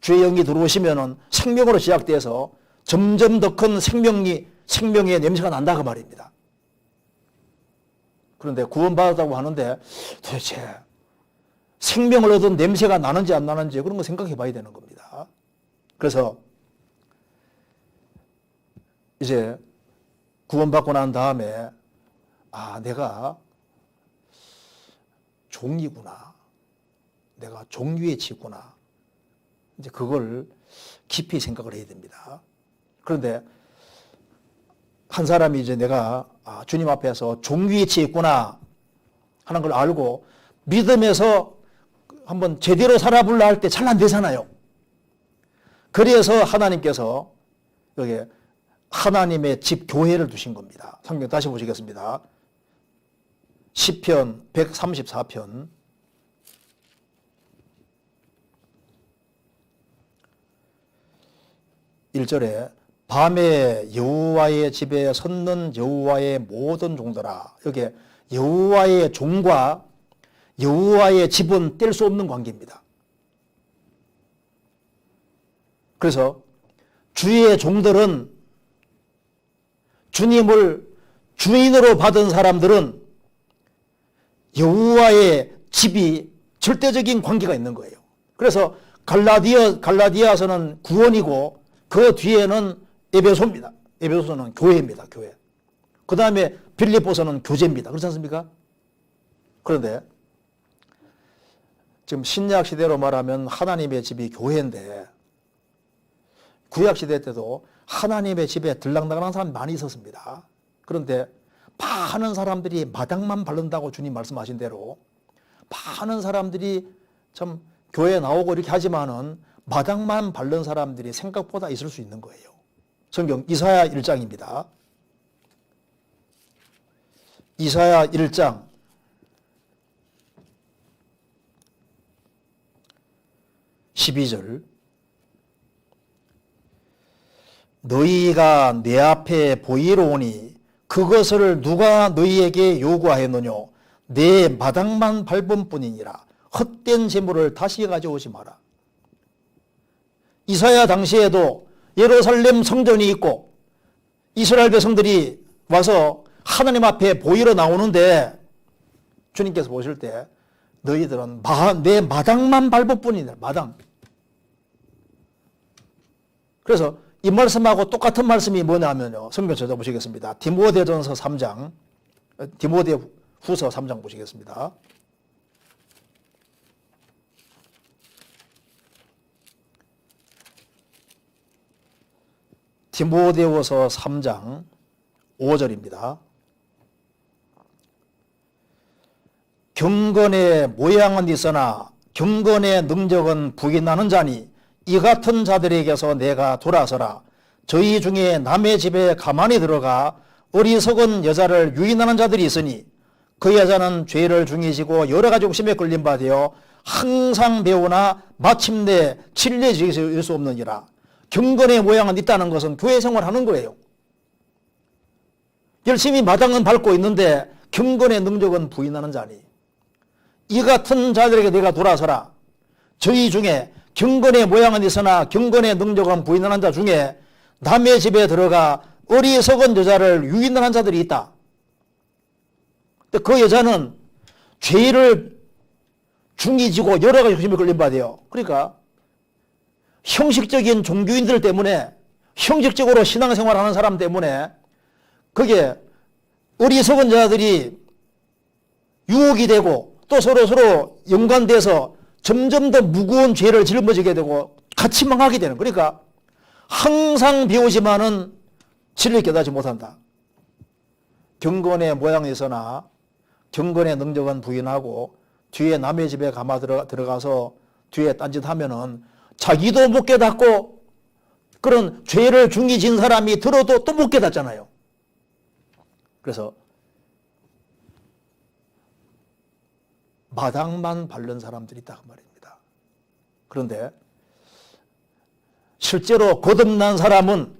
주의 영이 들어오시면은 생명으로 시작돼서 점점 더 큰 생명의 냄새가 난다고 말입니다. 그런데 구원받았다고 하는데 도대체 생명을 얻은 냄새가 나는지 안 나는지 그런 거 생각해 봐야 되는 겁니다. 그래서 이제 구원받고 난 다음에 내가 종이구나. 내가 종류에 지구나. 이제 그걸 깊이 생각을 해야 됩니다. 그런데 한 사람이 이제 내가 주님 앞에서 종류에 있구나 하는 걸 알고 믿음에서 한번 제대로 살아보려 할 때 잘 안 되잖아요. 그래서 하나님께서 여기 하나님의 집 교회를 두신 겁니다. 성경 다시 보시겠습니다. 시편 134편 1절에 밤에 여호와의 집에 섰는 여호와의 모든 종들아. 여기 여호와의 종과 여호와의 집은 뗄 수 없는 관계입니다. 그래서 주의 종들은 주님을 주인으로 받은 사람들은 여호와의 집이 절대적인 관계가 있는 거예요. 그래서 갈라디아서는 구원이고 그 뒤에는 에베소입니다. 에베소는 교회입니다. 교회. 그 다음에 빌립보서는 교제입니다. 그렇지 않습니까? 그런데 지금 신약 시대로 말하면 하나님의 집이 교회인데 구약 시대 때도 하나님의 집에 들락날락한 사람이 많이 있었습니다. 그런데 많은 사람들이 마당만 바른다고 주님 말씀하신 대로 많은 사람들이 참 교회에 나오고 이렇게 하지만은 마당만 바른 사람들이 생각보다 있을 수 있는 거예요. 성경 이사야 1장입니다. 이사야 1장 12절 너희가 내 앞에 보이러 오니 그것을 누가 너희에게 요구하였느냐 내 마당만 밟은 뿐이니라 헛된 재물을 다시 가져오지 마라. 이사야 당시에도 예루살렘 성전이 있고 이스라엘 백성들이 와서 하나님 앞에 보이러 나오는데 주님께서 보실 때 너희들은 내 마당만 밟을 뿐이다. 마당. 그래서 이 말씀하고 똑같은 말씀이 뭐냐면요. 성경 찾아보시겠습니다. 디모데전서 3장, 디모데후서 3장 보시겠습니다. 디모데후서 3장 5절입니다. 경건의 모양은 있으나 경건의 능력은 부인하는 자니 이 같은 자들에게서 내가 돌아서라. 저희 중에 남의 집에 가만히 들어가 어리석은 여자를 유인하는 자들이 있으니 그 여자는 죄를 중이지고 여러 가지 욕심에 걸린 바 되어 항상 배우나 마침내 진리해질 수 없느니라. 경건의 모양은 있다는 것은 교회 생활하는 거예요. 열심히 마당은 밟고 있는데 경건의 능력은 부인하는 자니 이 같은 자들에게 내가 돌아서라. 저희 중에 경건의 모양은 있으나 경건의 능력은 부인하는 자 중에 남의 집에 들어가 어리석은 여자를 유인하는 자들이 있다. 근데 그 여자는 죄를 중이 지고 여러 가지 욕심에 걸린 바 돼요. 그러니까 형식적인 종교인들 때문에 형식적으로 신앙생활하는 사람 때문에 그게 어리석은 자들이 유혹이 되고 또 서로 연관돼서 점점 더 무거운 죄를 짊어지게 되고 같이 망하게 되는. 그러니까 항상 배우지만은 진리를 깨닫지 못한다. 경건의 모양이 있으나 경건의 능력은 부인하고 뒤에 남의 집에 가마 들어가서 뒤에 딴짓하면은 자기도 못 깨닫고 그런 죄를 중히 진 사람이 들어도 또 못 깨닫잖아요. 그래서 마당만 밟는 사람들이 있다 그 말입니다. 그런데 실제로 거듭난 사람은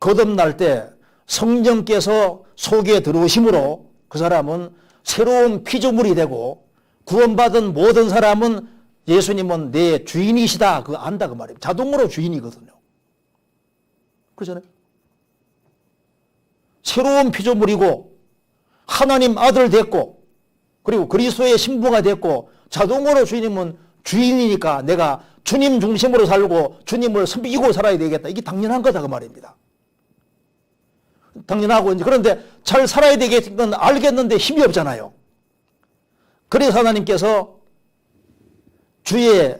거듭날 때 성령께서 속에 들어오심으로 그 사람은 새로운 피조물이 되고 구원받은 모든 사람은 예수님은 내 주인이시다 그거 안다 그 말입니다. 자동으로 주인이거든요. 그렇잖아요. 새로운 피조물이고 하나님 아들 됐고 그리고 그리스도의 신부가 됐고 자동으로 주님은 주인이니까 내가 주님 중심으로 살고 주님을 섬기고 살아야 되겠다. 이게 당연한 거다 그 말입니다. 당연하고 이제 그런데 잘 살아야 되겠는 알겠는데 힘이 없잖아요. 그래서 하나님께서 주의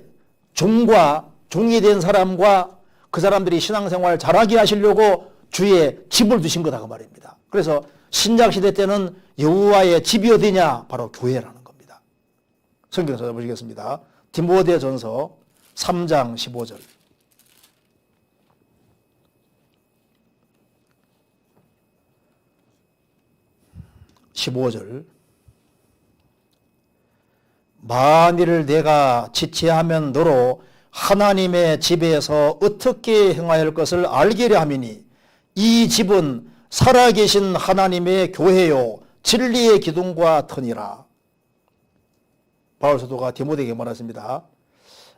종과 종이 된 사람과 그 사람들이 신앙생활 잘하게 하시려고 주의 집을 두신 거다 그 말입니다. 그래서 신약시대 때는 여호와의 집이 어디냐? 바로 교회라는 겁니다. 성경 찾아보시겠습니다. 디모데전서 3장 15절. 15절. 만일 내가 지체하면 너로 하나님의 집에서 어떻게 행하여 할 것을 알기를 함이니 이 집은 살아계신 하나님의 교회요 진리의 기둥과 터니라. 바울 사도가 디모데에게 말했습니다.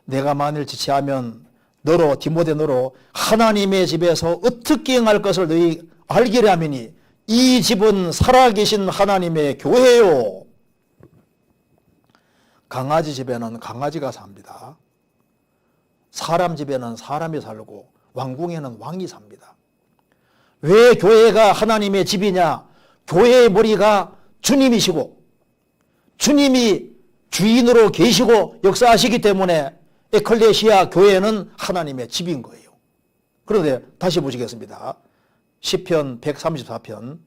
내가 만일 지체하면 너로 디모데 너로 하나님의 집에서 어떻게 행할 것을 너희 알기를 함이니 이 집은 살아계신 하나님의 교회요. 강아지 집에는 강아지가 삽니다. 사람 집에는 사람이 살고 왕궁에는 왕이 삽니다. 왜 교회가 하나님의 집이냐? 교회의 머리가 주님이시고 주님이 주인으로 계시고 역사하시기 때문에 에클레시아 교회는 하나님의 집인 거예요. 그런데 다시 보시겠습니다. 시편 134편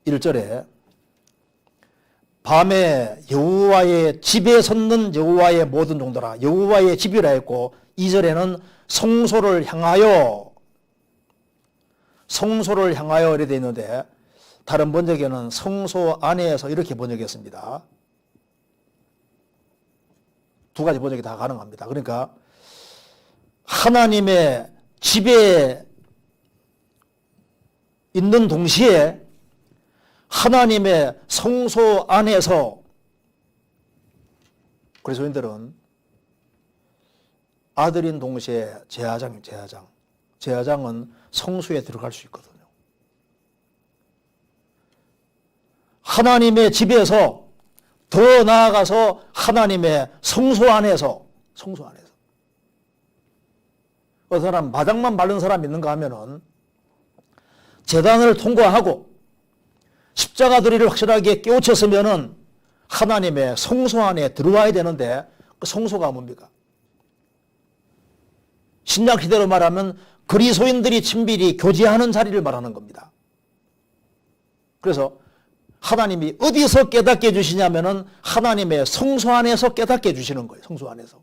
1절에 밤에 여호와의 집에 섰는 여호와의 모든 종들아 여호와의 집이라 했고 2절에는 성소를 향하여 이렇게 되어 있는데 다른 번역에는 성소 안에서 이렇게 번역했습니다. 두 가지 번역이 다 가능합니다. 그러니까 하나님의 집에 있는 동시에 하나님의 성소 안에서 그리스도인들은 아들인 동시에 제사장은 성소에 들어갈 수 있거든요. 하나님의 집에서 더 나아가서 하나님의 성소 안에서 어떤 사람 마당만 바른 사람 있는가 하면은 제단을 통과하고 십자가 도리를 확실하게 깨우쳤으면은 하나님의 성소 안에 들어와야 되는데 그 성소가 뭡니까? 신약 시대로 말하면 그리스도인들이 친밀히 교제하는 자리를 말하는 겁니다. 그래서 하나님이 어디서 깨닫게 해주시냐면은 하나님의 성소 안에서 깨닫게 해주시는 거예요. 성소 안에서.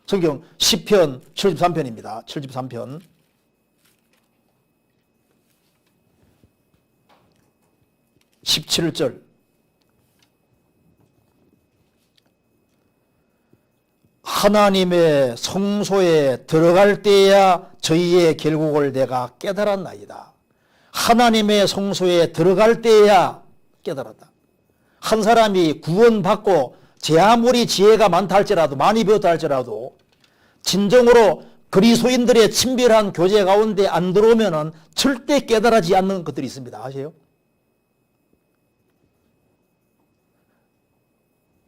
성경 시편 73편입니다. 73편. 17절. 하나님의 성소에 들어갈 때야 저희의 결국을 내가 깨달았나이다. 하나님의 성소에 들어갈 때야 깨달았다. 한 사람이 구원받고 제 아무리 지혜가 많다 할지라도 많이 배웠다 할지라도 진정으로 그리스도인들의 친밀한 교제 가운데 안 들어오면은 절대 깨달아지지 않는 것들이 있습니다. 아세요?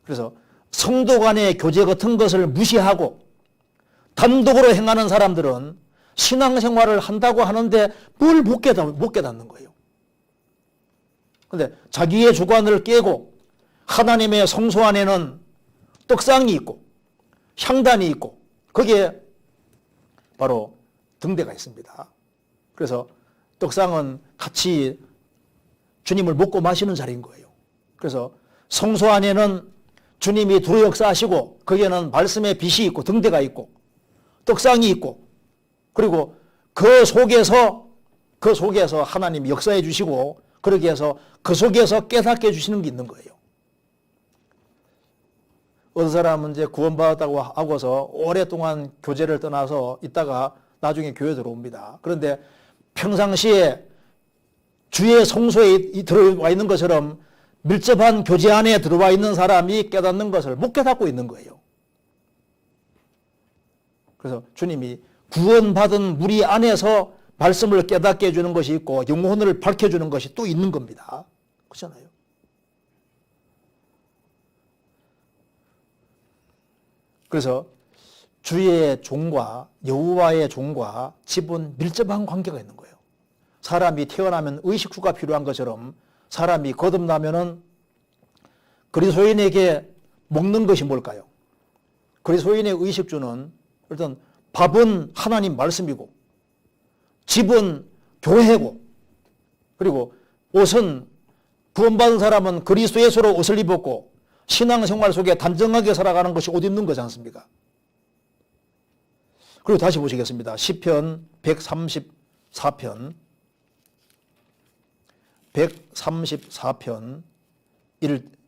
그래서 성도 간의 교제 같은 것을 무시하고 단독으로 행하는 사람들은 신앙생활을 한다고 하는데 뭘 못 깨닫는 거예요. 그런데 자기의 주관을 깨고 하나님의 성소 안에는 떡상이 있고 향단이 있고 거기에 바로 등대가 있습니다. 그래서 떡상은 같이 주님을 먹고 마시는 자리인 거예요. 그래서 성소 안에는 주님이 두루 역사하시고 거기에는 말씀의 빛이 있고 등대가 있고 떡상이 있고 그리고 그 속에서 하나님이 역사해 주시고 그렇게 해서 그 속에서 깨닫게 해주시는 게 있는 거예요. 어떤 사람은 이제 구원받았다고 하고서 오랫동안 교제를 떠나서 있다가 나중에 교회 들어옵니다. 그런데 평상시에 주의 성소에 들어와 있는 것처럼 밀접한 교제 안에 들어와 있는 사람이 깨닫는 것을 못 깨닫고 있는 거예요. 그래서 주님이 구원받은 무리 안에서 말씀을 깨닫게 해주는 것이 있고 영혼을 밝혀주는 것이 또 있는 겁니다. 그렇잖아요. 그래서 주의 종과 여호와의 종과 집은 밀접한 관계가 있는 거예요. 사람이 태어나면 의식주가 필요한 것처럼 사람이 거듭나면은 그리스도인에게 먹는 것이 뭘까요? 그리스도인의 의식주는 일단 밥은 하나님 말씀이고 집은 교회고, 그리고 옷은 구원받은 사람은 그리스도 예수로 옷을 입었고 신앙생활 속에 단정하게 살아가는 것이 옷 입는 거지 않습니까? 그리고 다시 보시겠습니다. 시편 134편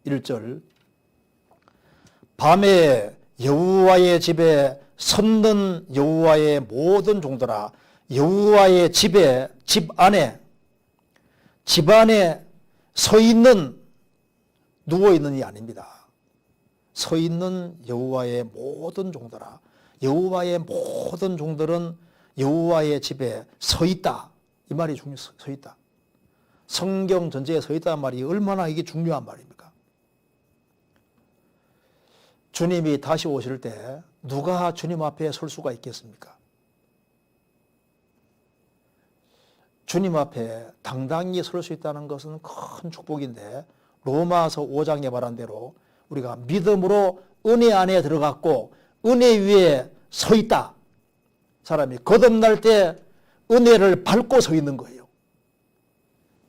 1절 밤에 여호와의 집에 섰는 여호와의 모든 종들아, 여호와의 집에, 집 안에 서 있는, 누워 있는이 아닙니다. 서 있는 여호와의 모든 종들아, 여호와의 모든 종들은 여호와의 집에 서 있다. 이 말이 서 있다. 성경 전체에 서 있다는 말이 얼마나 이게 중요한 말입니까? 주님이 다시 오실 때 누가 주님 앞에 설 수가 있겠습니까? 주님 앞에 당당히 설 수 있다는 것은 큰 축복인데, 로마서 5장에 말한 대로 우리가 믿음으로 은혜 안에 들어갔고 은혜 위에 서 있다. 사람이 거듭날 때 은혜를 밟고 서 있는 거예요.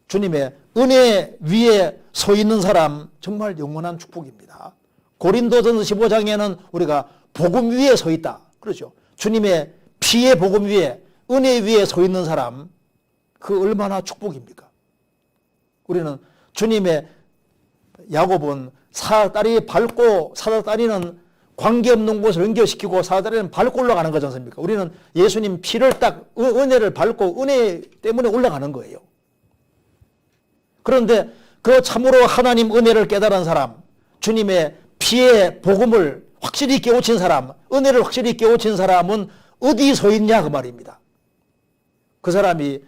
주님의 은혜 위에 서 있는 사람 정말 영원한 축복입니다. 고린도전서 15장에는 우리가 복음 위에 서 있다. 그렇죠. 주님의 피의 복음 위에, 은혜 위에 서 있는 사람, 그 얼마나 축복입니까? 우리는 주님의, 야곱은 사다리 밟고, 사다리는 관계없는 곳을 연결시키고 사다리는 밟고 올라가는 거지 않습니까? 우리는 예수님 피를 딱, 은혜를 밟고 은혜 때문에 올라가는 거예요. 그런데 그 참으로 하나님 은혜를 깨달은 사람, 주님의 피의 복음을 확실히 깨우친 사람, 은혜를 확실히 깨우친 사람은 어디 서 있냐 그 말입니다. 그 사람이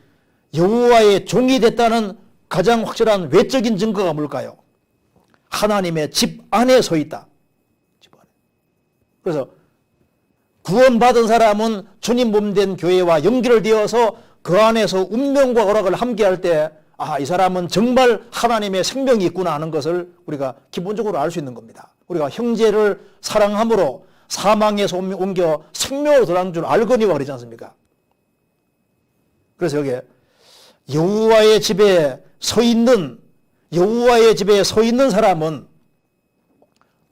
여호와의 종이 됐다는 가장 확실한 외적인 증거가 뭘까요? 하나님의 집 안에 서 있다. 집 안에. 그래서 구원받은 사람은 주님 몸 된 교회와 연결되어서 그 안에서 운명과 오락을 함께할 때, 아, 이 사람은 정말 하나님의 생명이 있구나 하는 것을 우리가 기본적으로 알 수 있는 겁니다. 우리가 형제를 사랑함으로 사망에서 옮겨 생명으로 들어간 줄 알거니와 그러지 않습니까? 그래서 여기에 여호와의 집에 서 있는, 여호와의 집에 서 있는 사람은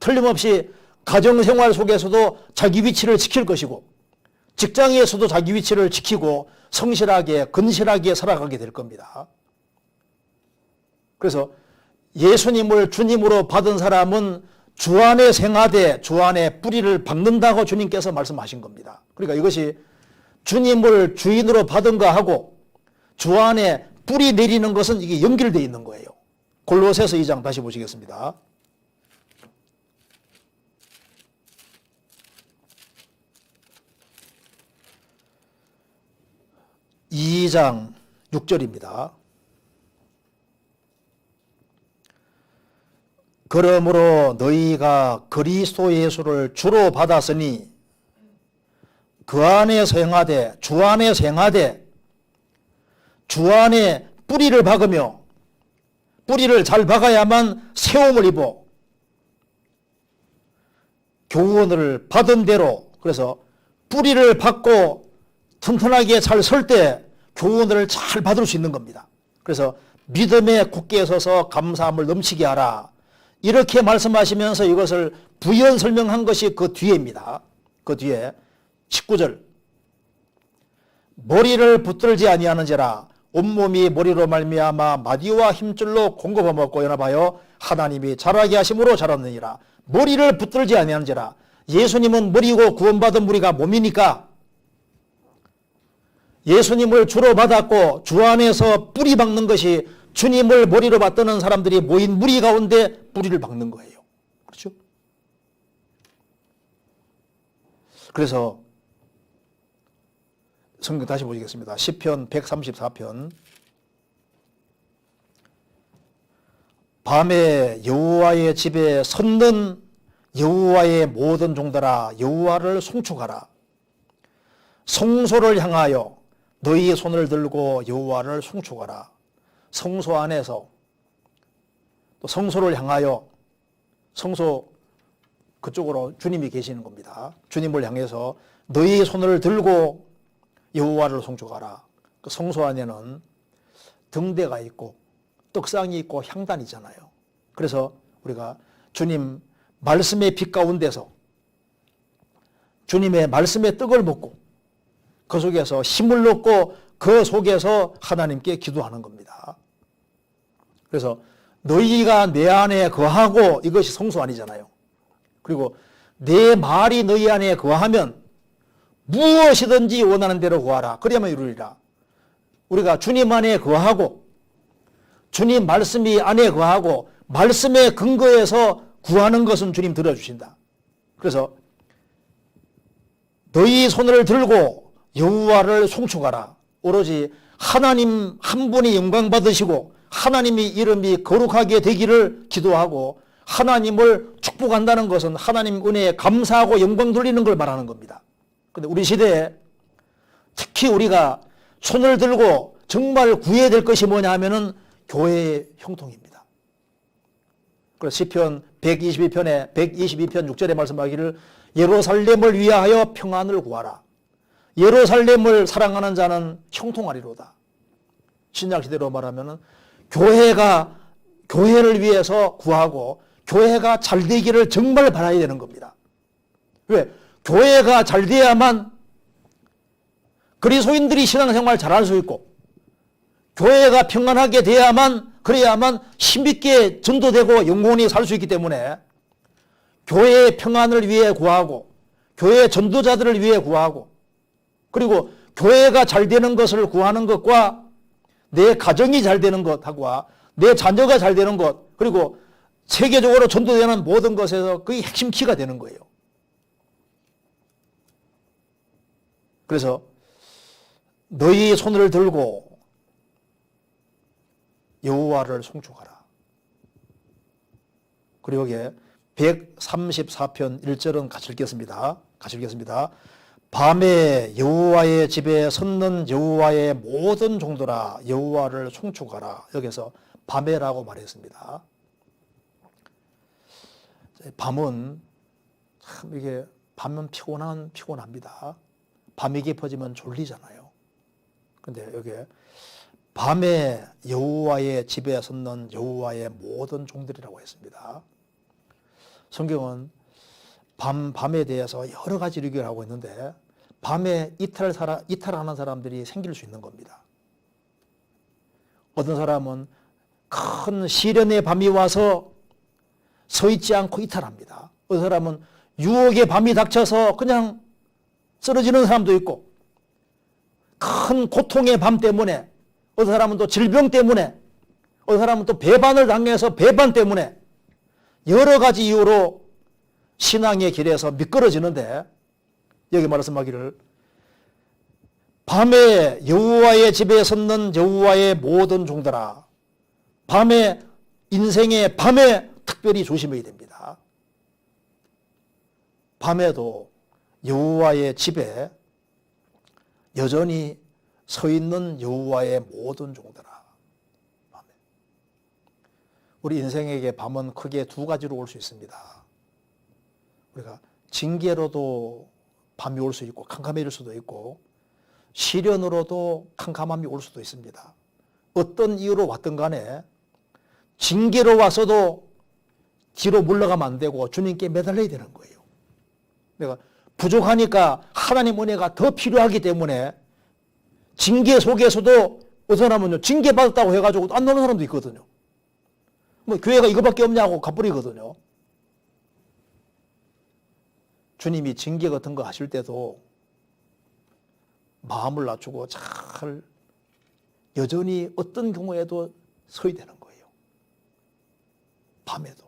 틀림없이 가정생활 속에서도 자기 위치를 지킬 것이고 직장에서도 자기 위치를 지키고 성실하게, 근실하게 살아가게 될 겁니다. 그래서 예수님을 주님으로 받은 사람은 주 안에 생하되 주 안에 뿌리를 박는다고 주님께서 말씀하신 겁니다. 그러니까 이것이 주님을 주인으로 받은 거하고 주 안에 뿌리 내리는 것은 이게 연결되어 있는 거예요. 골로새서 2장 다시 보시겠습니다. (2장) 6절입니다. 그러므로 너희가 그리스도 예수를 주로 받았으니 그 안에서 행하되, 주 안에서 행하되, 주 안에 뿌리를 박으며, 뿌리를 잘 박아야만 세움을 입어 교훈을 받은 대로, 그래서 뿌리를 박고 튼튼하게 잘 설 때 교훈을 잘 받을 수 있는 겁니다. 그래서 믿음에 굳게 서서 감사함을 넘치게 하라. 이렇게 말씀하시면서 이것을 부연 설명한 것이 그 뒤에입니다. 그 뒤에 19절. 머리를 붙들지 아니하는지라 온몸이 머리로 말미암아 마디와 힘줄로 공급하 먹고 연합하여 하나님이 자라게 하심으로 자랐느니라. 머리를 붙들지 아니하는지라. 예수님은 머리고 구원받은 우리가 몸이니까 예수님을 주로 받았고 주 안에서 뿌리 박는 것이, 주님을 머리로 받드는 사람들이 모인 무리 가운데 뿌리를 박는 거예요. 그렇죠? 그래서 성경 다시 보시겠습니다. 시편 134편. 밤에 여호와의 집에 섰는 여호와의 모든 종들아, 여호와를 송축하라. 성소를 향하여 너희 손을 들고 여호와를 송축하라. 성소 안에서, 또 성소를 향하여, 성소 그쪽으로 주님이 계시는 겁니다. 주님을 향해서 너희 손을 들고 여호와를 송축하라. 그 성소 안에는 등대가 있고 떡상이 있고 향단이 있잖아요. 그래서 우리가 주님 말씀의 빛 가운데서 주님의 말씀의 떡을 먹고 그 속에서 힘을 얻고 그 속에서 하나님께 기도하는 겁니다. 그래서 너희가 내 안에 거하고 이것이 성소 아니잖아요. 그리고 내 말이 너희 안에 거하면 무엇이든지 원하는 대로 구하라. 그래야만 이루리라. 우리가 주님 안에 거하고 주님 말씀이 안에 거하고 말씀의 근거에서 구하는 것은 주님 들어주신다. 그래서 너희 손을 들고 여호와를 송축하라. 오로지 하나님 한 분이 영광 받으시고 하나님의 이름이 거룩하게 되기를 기도하고 하나님을 축복한다는 것은 하나님 은혜에 감사하고 영광 돌리는 걸 말하는 겁니다. 그런데 우리 시대에 특히 우리가 손을 들고 정말 구해야 될 것이 뭐냐 하면은 교회의 형통입니다. 그래서 시편 122편에 122편 6절에 말씀하기를 예루살렘을 위하여 평안을 구하라. 예루살렘을 사랑하는 자는 형통하리로다. 신약시대로 말하면은 교회를 위해서 구하고 교회가 잘 되기를 정말 바라야 되는 겁니다. 왜? 교회가 잘 돼야만 그리스도인들이 신앙생활 잘할 수 있고 교회가 평안하게 돼야만 그래야만 힘있게 전도되고 영혼이 살 수 있기 때문에 교회의 평안을 위해 구하고 교회 전도자들을 위해 구하고 그리고 교회가 잘 되는 것을 구하는 것과 내 가정이 잘 되는 것하고 내 자녀가 잘 되는 것 그리고 세계적으로 전도되는 모든 것에서 그게 핵심 키가 되는 거예요. 그래서 너희 손을 들고 여호와를 송축하라. 그리고 여기에 134편 1절은 같이 읽겠습니다. 밤에 여호와의 집에 섰는 여호와의 모든 종들아 여호와를 송축하라. 여기서 밤에라고 말했습니다. 밤은 참 이게 밤은 피곤합니다. 밤이 깊어지면 졸리잖아요. 근데 여기 밤에 여호와의 집에 섰는 여호와의 모든 종들이라고 했습니다. 성경은 밤에 대해서 여러 가지 얘기를 하고 있는데 밤에 이탈하는 사람들이 생길 수 있는 겁니다. 어떤 사람은 큰 시련의 밤이 와서 서 있지 않고 이탈합니다. 어떤 사람은 유혹의 밤이 닥쳐서 그냥 쓰러지는 사람도 있고 큰 고통의 밤 때문에 어떤 사람은 또 질병 때문에 어떤 사람은 또 배반을 당해서 배반 때문에 여러 가지 이유로 신앙의 길에서 미끄러지는데 여기 말씀하기를 밤에 여호와의 집에 섰는 여호와의 모든 종들아 밤에 인생의 밤에 특별히 조심해야 됩니다. 밤에도 여호와의 집에 여전히 서 있는 여호와의 모든 종들아. 밤에. 우리 인생에게 밤은 크게 두 가지로 올 수 있습니다. 우리가 징계로도 밤이 올 수 있고 캄캄해질 수도 있고 시련으로도 캄캄함이 올 수도 있습니다. 어떤 이유로 왔든 간에 징계로 와서도 뒤로 물러가면 안 되고 주님께 매달려야 되는 거예요. 내가 부족하니까 하나님 은혜가 더 필요하기 때문에 징계 속에서도 어떤 사람은요 징계 받았다고 해가지고 안 나오는 사람도 있거든요. 뭐 교회가 이거밖에 없냐고 가버리거든요. 주님이 징계 같은 거 하실 때도 마음을 낮추고 잘 여전히 어떤 경우에도 서야 되는 거예요. 밤에도.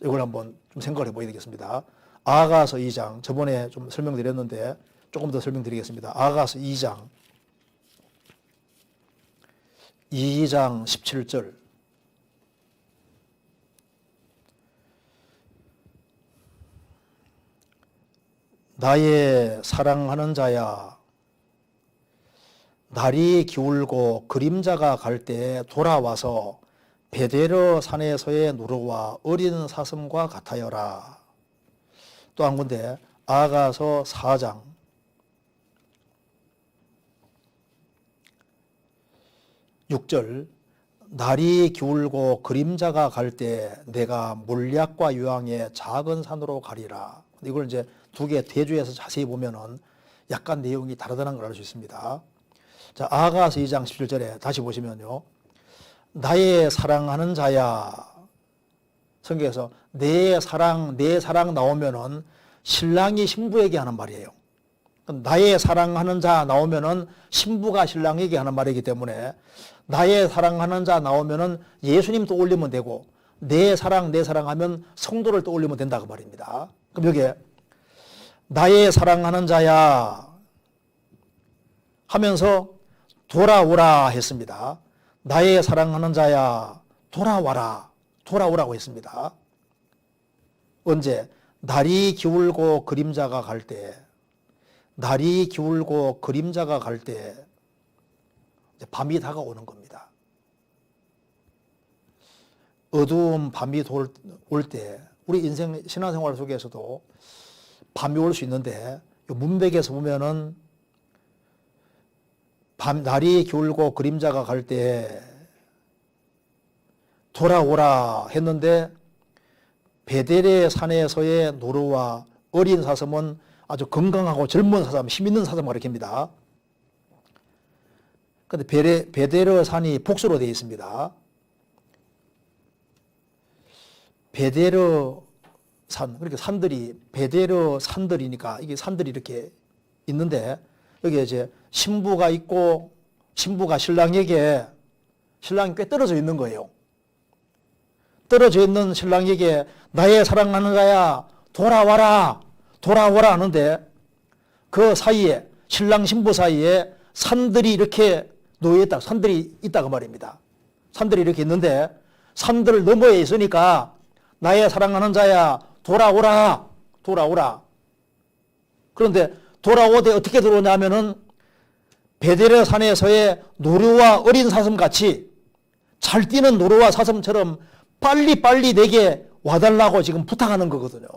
이걸 한번 좀 생각을 해보야 되겠습니다. 아가서 2장 저번에 좀 설명드렸는데 조금 더 설명드리겠습니다. 아가서 2장 17절 나의 사랑하는 자야 날이 기울고 그림자가 갈 때 돌아와서 베데르 산에서의 누르와 어린 사슴과 같아여라. 또 한 군데 아가서 4장 6절 날이 기울고 그림자가 갈 때 내가 몰약과 유황의 작은 산으로 가리라. 이걸 이제 두 개 대조해서 자세히 보면은 약간 내용이 다르다는 걸 알 수 있습니다. 자, 아가서 2장 17절에 다시 보시면요. 나의 사랑하는 자야. 성경에서 내 사랑 나오면은 신랑이 신부에게 하는 말이에요. 나의 사랑하는 자 나오면은 신부가 신랑에게 하는 말이기 때문에 나의 사랑하는 자 나오면은 예수님 떠올리면 되고 내 사랑하면 성도를 떠올리면 된다고 말입니다. 그럼 여기에 나의 사랑하는 자야 하면서 돌아오라 했습니다. 나의 사랑하는 자야 돌아오라고 했습니다. 언제? 날이 기울고 그림자가 갈 때, 날이 기울고 그림자가 갈 때 밤이 다가오는 겁니다. 어두운 밤이 올 때 우리 인생 신앙생활 속에서도 밤이 올 수 있는데 문맥에서 보면은 날이 기울고 그림자가 갈 때 돌아오라 했는데 베델의 산에서의 노루와 어린 사슴은 아주 건강하고 젊은 사슴, 힘 있는 사슴을 가리킵니다. 그런데 베델의 산이 복수로 되어 있습니다. 베델의 산, 그러니까 산들이 베델의 산들이니까 이게 산들이 이렇게 있는데 여기에 이제 신부가 있고 신부가 신랑이 꽤 떨어져 있는 거예요. 떨어져 있는 신랑에게 나의 사랑하는 자야 돌아와라 하는데 그 사이에 신랑 신부 사이에 산들이 이렇게 놓여있다. 산들이 있다고 말입니다. 산들이 이렇게 있는데 산들 너머에 있으니까 나의 사랑하는 자야 돌아오라. 그런데 돌아오되 어떻게 들어오냐면은 베델의 산에서의 노루와 어린 사슴같이 잘 뛰는 노루와 사슴처럼 빨리 내게 와달라고 지금 부탁하는 거거든요.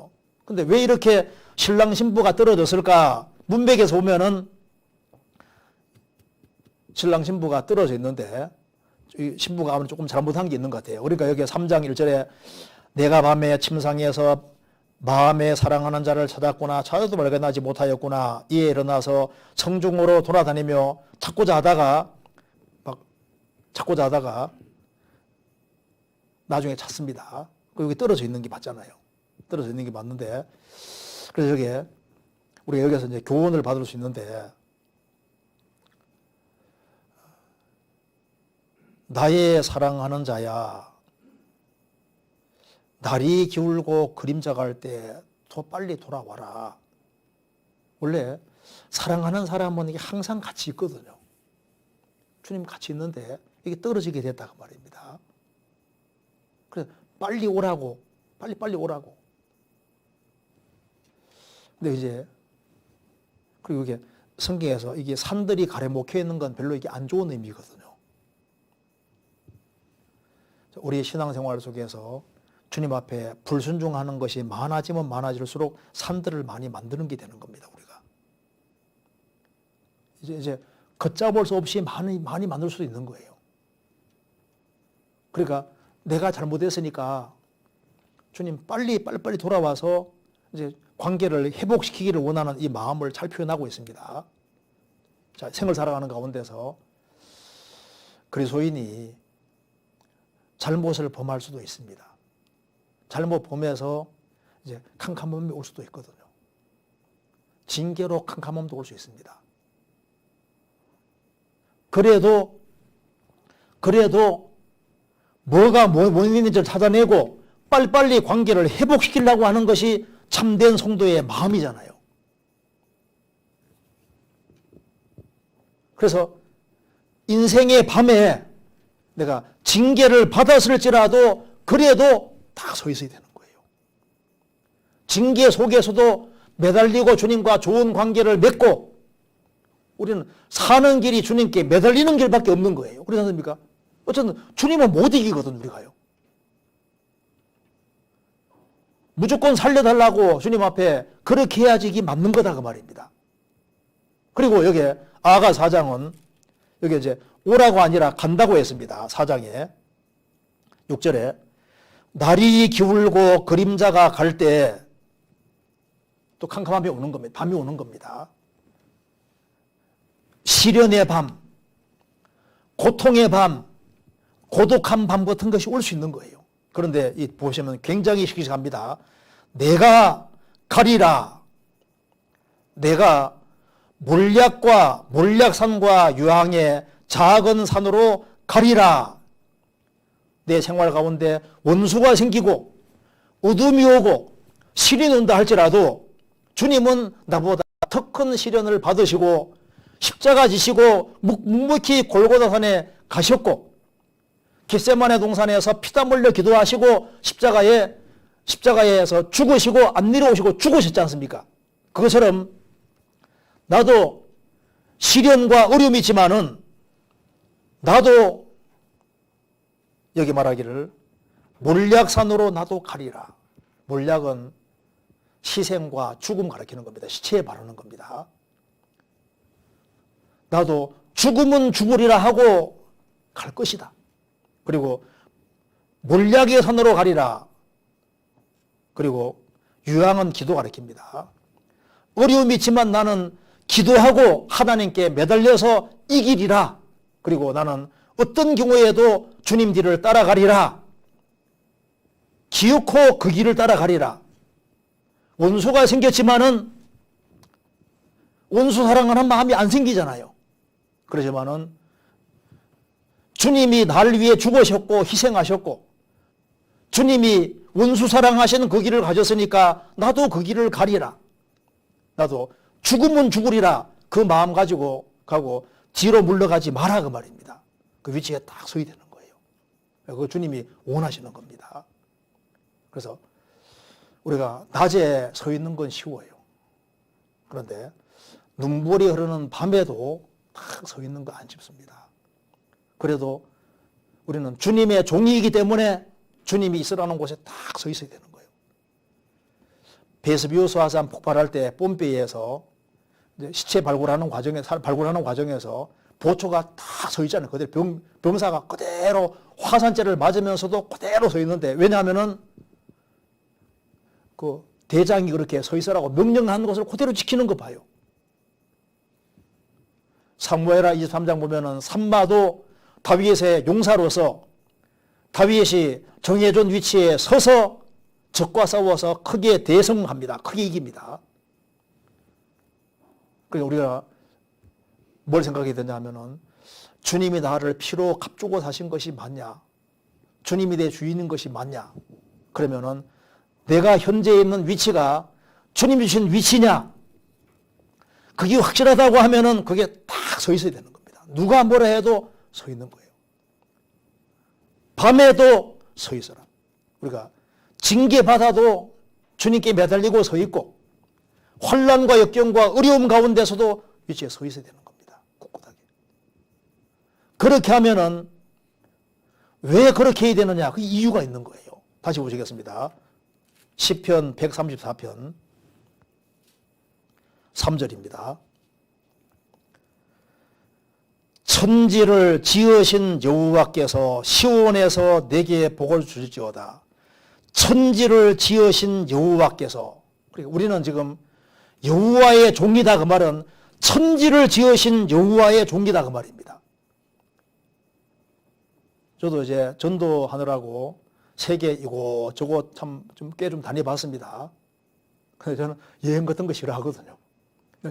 근데 왜 이렇게 신랑 신부가 떨어졌을까? 문맥에서 보면은 신랑 신부가 떨어져 있는데 신부가 아무래도 조금 잘못한 게 있는 것 같아요. 그러니까 여기 3장 1절에 내가 밤에 침상에서 마음에 사랑하는 자를 찾았구나. 찾아도 발견하지 못하였구나. 이에 일어나서 성중으로 돌아다니며 찾고자 하다가 나중에 찾습니다. 여기 떨어져 있는 게 맞잖아요. 떨어져 있는 게 맞는데 그래서 여기에 우리가 여기서 이제 교훈을 받을 수 있는데 나의 사랑하는 자야 날이 기울고 그림자 갈 때 더 빨리 돌아와라. 원래 사랑하는 사람은 이게 항상 같이 있거든요. 주님 같이 있는데 이게 떨어지게 됐다고 말입니다. 그래서 빨리 오라고. 근데 이제 그리고 이게 성경에서 이게 산들이 가래 먹혀 있는 건 별로 이게 안 좋은 의미거든요. 우리 신앙생활 속에서 주님 앞에 불순종하는 것이 많아지면 많아질수록 산들을 많이 만드는 게 되는 겁니다. 우리가 이제 걷잡을 수 없이 많이 만들 수도 있는 거예요. 그러니까 내가 잘못했으니까 주님 빨리 돌아와서 이제 관계를 회복시키기를 원하는 이 마음을 잘 표현하고 있습니다. 자, 생을 살아가는 가운데서 그리스도인이 잘못을 범할 수도 있습니다. 잘못 범해서 이제 캄캄함이 올 수도 있거든요. 징계로 캄캄함도 올 수 있습니다. 그래도 뭐가 원인인지를 찾아내고 빨리빨리 관계를 회복시키려고 하는 것이 참된 성도의 마음이잖아요. 그래서 인생의 밤에 내가 징계를 받았을지라도 그래도 딱 서 있어야 되는 거예요. 징계 속에서도 매달리고 주님과 좋은 관계를 맺고 우리는 사는 길이 주님께 매달리는 길밖에 없는 거예요. 그렇지 않습니까? 어쨌든 주님은 못 이기거든 우리가요. 무조건 살려달라고 주님 앞에 그렇게 해야지 이게 맞는 거다 그 말입니다. 그리고 여기에 아가 4장은 여기 이제 오라고 아니라 간다고 했습니다. 4장에 6절에 날이 기울고 그림자가 갈 때 또 캄캄함이 오는 겁니다. 밤이 오는 겁니다. 시련의 밤, 고통의 밤, 고독한 밤 같은 것이 올 수 있는 거예요. 그런데 이 보시면 굉장히 씩씩합니다. 내가 가리라. 내가 몰약산과 유황의 작은 산으로 가리라. 내 생활 가운데 원수가 생기고 어둠이 오고 시련이 온다 할지라도 주님은 나보다 더 큰 시련을 받으시고 십자가 지시고 묵묵히 골고다산에 가셨고 겟세마네 동산에서 피땀 흘려 기도하시고 십자가에서 죽으시고 안 내려오시고 죽으셨지 않습니까? 그것처럼 나도 시련과 어려움이 있지만은 나도 여기 말하기를 몰약산으로 나도 가리라. 몰약은 희생과 죽음 가리키는 겁니다. 시체에 바르는 겁니다. 나도 죽음은 죽으리라 하고 갈 것이다. 그리고 몰약의 산으로 가리라. 그리고 유황은 기도 가리킵니다. 어려움이 있지만 나는 기도하고 하나님께 매달려서 이기리라. 그리고 나는 어떤 경우에도 주님 뒤를 따라가리라. 기어코 그 길을 따라가리라. 원수가 생겼지만은 원수 사랑하는 마음이 안 생기잖아요. 그러지만은 주님이 나를 위해 죽으셨고 희생하셨고 주님이 원수 사랑하시는 그 길을 가졌으니까 나도 그 길을 가리라. 나도 죽으면 죽으리라. 그 마음 가지고 가고 뒤로 물러가지 마라 그 말입니다. 그 위치에 딱 서야 되는 거예요. 그거 주님이 원하시는 겁니다. 그래서 우리가 낮에 서 있는 건 쉬워요. 그런데 눈물이 흐르는 밤에도 딱 서 있는 거 안 쉽습니다. 그래도 우리는 주님의 종이기 때문에 주님이 있으라는 곳에 딱 서 있어야 되는 거예요. 베스비우스 화산 폭발할 때 뽐페이에서 시체 발굴하는 과정에서 보초가 딱 서 있잖아요. 그대로 병사가 그대로 화산재를 맞으면서도 그대로 서 있는데 왜냐하면은 그 대장이 그렇게 서 있으라고 명령한 것을 그대로 지키는 거 봐요. 사무엘하 23장 보면은 삼마도 다윗의 용사로서 다윗이 정해준 위치에 서서 적과 싸워서 크게 대승합니다. 크게 이깁니다. 그러니까 우리가 뭘 생각해야 되냐 하면은 주님이 나를 피로 값주고 사신 것이 맞냐? 주님이 내 주인인 것이 맞냐? 그러면은 내가 현재 있는 위치가 주님이 주신 위치냐? 그게 확실하다고 하면은 그게 딱 서 있어야 되는 겁니다. 누가 뭐라 해도 서 있는 거예요. 밤에도 서 있어라. 우리가 징계받아도 주님께 매달리고 서 있고 환난과 역경과 어려움 가운데서도 위치에 서 있어야 되는 겁니다. 꿋꿋하게. 그렇게 하면은 왜 그렇게 해야 되느냐? 그 이유가 있는 거예요. 다시 보시겠습니다. 시편 134편 3절입니다. 천지를 지으신 여호와께서 시온에서 내게 복을 주실지어다. 천지를 지으신 여호와께서, 그러니까 우리는 지금 여호와의 종이다 그 말은 천지를 지으신 여호와의 종이다 그 말입니다. 저도 이제 전도하느라고 세계 이곳저곳 참 꽤 좀 다녀봤습니다. 근데 저는 여행 같은 거 싫어하거든요.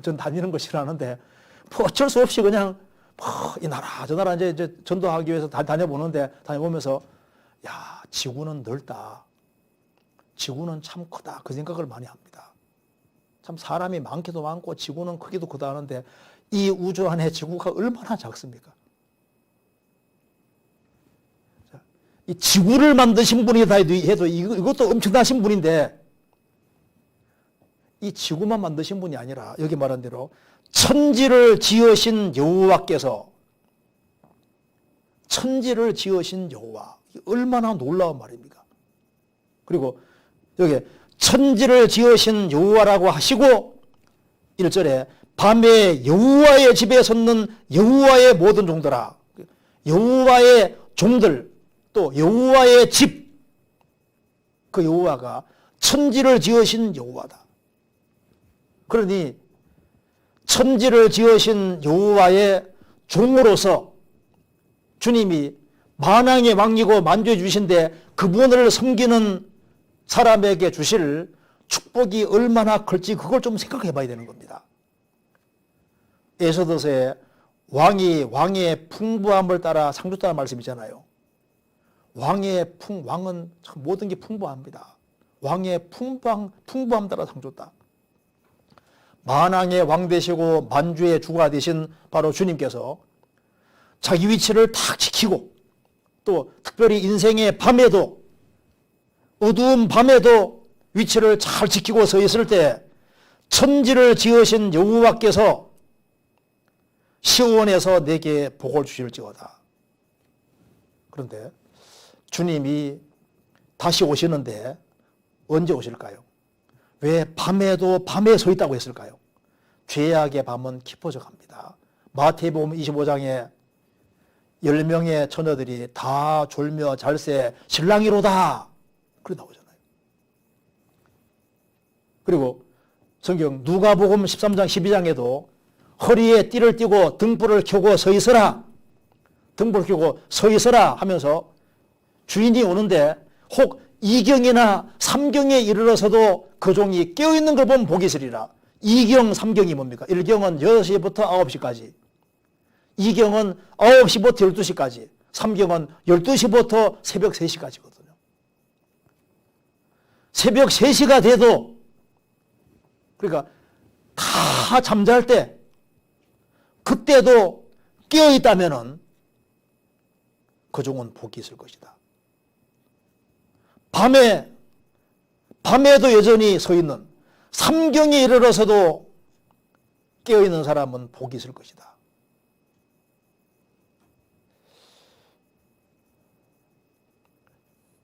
전 다니는 거 싫어하는데 뭐 어쩔 수 없이 그냥 이 나라 저 나라 이제 전도하기 위해서 다녀보는데 다녀보면서 야 지구는 넓다. 지구는 참 크다. 그 생각을 많이 합니다. 참 사람이 많기도 많고 지구는 크기도 크다 하는데 이 우주 안에 지구가 얼마나 작습니까? 이 지구를 만드신 분이다 해도 이것도 엄청나신 분인데 이 지구만 만드신 분이 아니라 여기 말한 대로 천지를 지으신 여호와께서 천지를 지으신 여호와 얼마나 놀라운 말입니까? 그리고 여기 천지를 지으신 여호와라고 하시고 1절에 밤에 여호와의 집에 섰는 여호와의 모든 종들아, 여호와의 종들, 또 여호와의 집, 그 여호와가 천지를 지으신 여호와다. 그러니 천지를 지으신 여호와의 종으로서 주님이 만왕의 왕이고 만주해 주신데 그분을 섬기는 사람에게 주실 축복이 얼마나 클지 그걸 좀 생각해 봐야 되는 겁니다. 에스더서에 왕이 왕의 풍부함을 따라 상 줬다는 말씀이잖아요. 왕은 참 모든 게 풍부합니다. 왕의 풍부함 따라 상 줬다. 만왕의 왕 되시고 만주의 주가 되신 바로 주님께서 자기 위치를 탁 지키고 또 특별히 인생의 밤에도 어두운 밤에도 위치를 잘 지키고 서 있을 때 천지를 지으신 여호와께서 시온에서 내게 복을 주실지어다. 그런데 주님이 다시 오시는데 언제 오실까요? 왜 밤에도 밤에 서 있다고 했을까요? 죄악의 밤은 깊어져 갑니다. 마태복음 25장에 10명의 처녀들이 다 졸며 잘세 신랑이로다. 그래 나오잖아요. 그리고 성경 누가복음 13장 12장에도 허리에 띠를 띠고 등불을 켜고 서 있어라. 등불을 켜고 서 있어라 하면서 주인이 오는데 혹 2경이나 3경에 이르러서도 그 종이 깨어있는 걸 보면 복이 있으리라. 2경, 3경이 뭡니까? 1경은 6시부터 9시까지. 2경은 9시부터 12시까지. 3경은 12시부터 새벽 3시까지거든요. 새벽 3시가 돼도 그러니까 다 잠잘 때 그때도 깨어있다면은 그 종은 복이 있을 것이다. 밤에도 여전히 서 있는 3경에 이르러서도 깨어있는 사람은 복이 있을 것이다.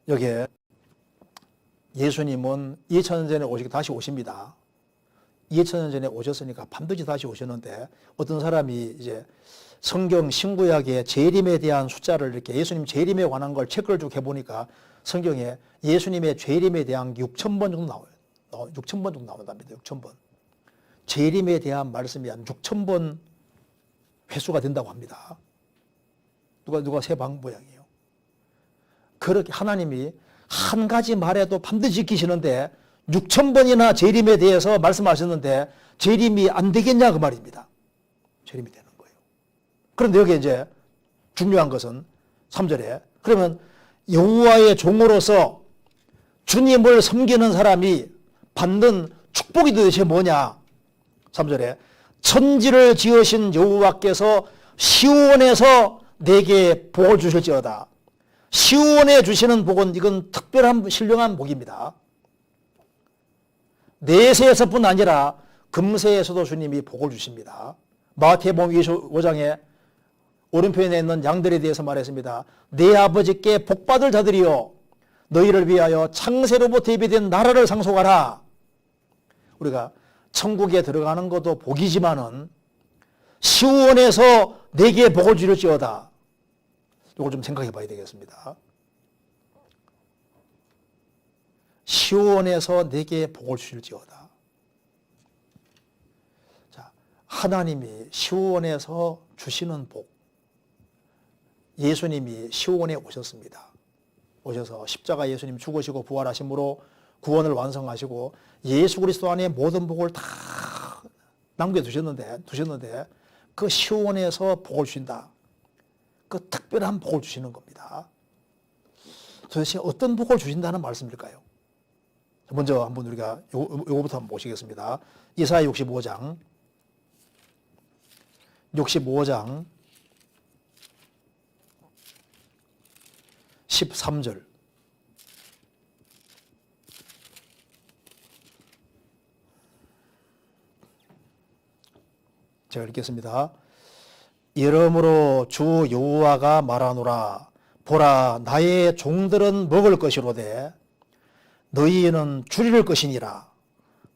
여기에 예수님은 2000년 전에 오시고 다시 오십니다. 2000년 전에 오셨으니까 반드시 다시 오셨는데 어떤 사람이 이제 성경 신구약의 재림에 대한 숫자를 이렇게 예수님 재림에 관한 걸 체크를 쭉 해보니까 성경에 예수님의 재림에 대한 6,000번 정도 나와요. 6,000번 정도 나온답니다. 6,000번. 재림에 대한 말씀이 한 6,000번 회수가 된다고 합니다. 누가 세방 모양이에요. 그렇게 하나님이 한 가지 말에도 반드시 지키시는데 6,000번이나 재림에 대해서 말씀하셨는데 재림이 안 되겠냐 그 말입니다. 재림이 되는 거예요. 그런데 여기 이제 중요한 것은 3절에 그러면 여호와의 종으로서 주님을 섬기는 사람이 받는 축복이 도대체 뭐냐? 3절에 천지를 지으신 여호와께서 시온에서 내게 복을 주실지어다. 시온에 주시는 복은 이건 특별한 신령한 복입니다. 내세에서뿐 아니라 금세에서도 주님이 복을 주십니다. 마태복음 25장에 오른편에 있는 양들에 대해서 말했습니다. 내 아버지께 복받을 자들이여 너희를 위하여 창세로부터 예비된 나라를 상속하라. 우리가 천국에 들어가는 것도 복이지만은 시온에서 내게 복을 주실지어다. 이걸 좀 생각해 봐야 되겠습니다. 시온에서 내게 복을 주실지어다. 자, 하나님이 시온에서 주시는 복. 예수님이 시온에 오셨습니다. 오셔서 십자가 예수님 죽으시고 부활하심으로 구원을 완성하시고 예수 그리스도 안에 모든 복을 다 남겨두셨는데 그 시온에서 복을 주신다. 그 특별한 복을 주시는 겁니다. 도대체 어떤 복을 주신다는 말씀일까요? 먼저 한번 우리가 요거부터 한번 보시겠습니다. 이사야 65장 13절 제가 읽겠습니다. 이러므로 주 여호와가 말하노라. 보라, 나의 종들은 먹을 것이로되 너희는 줄일 것이니라.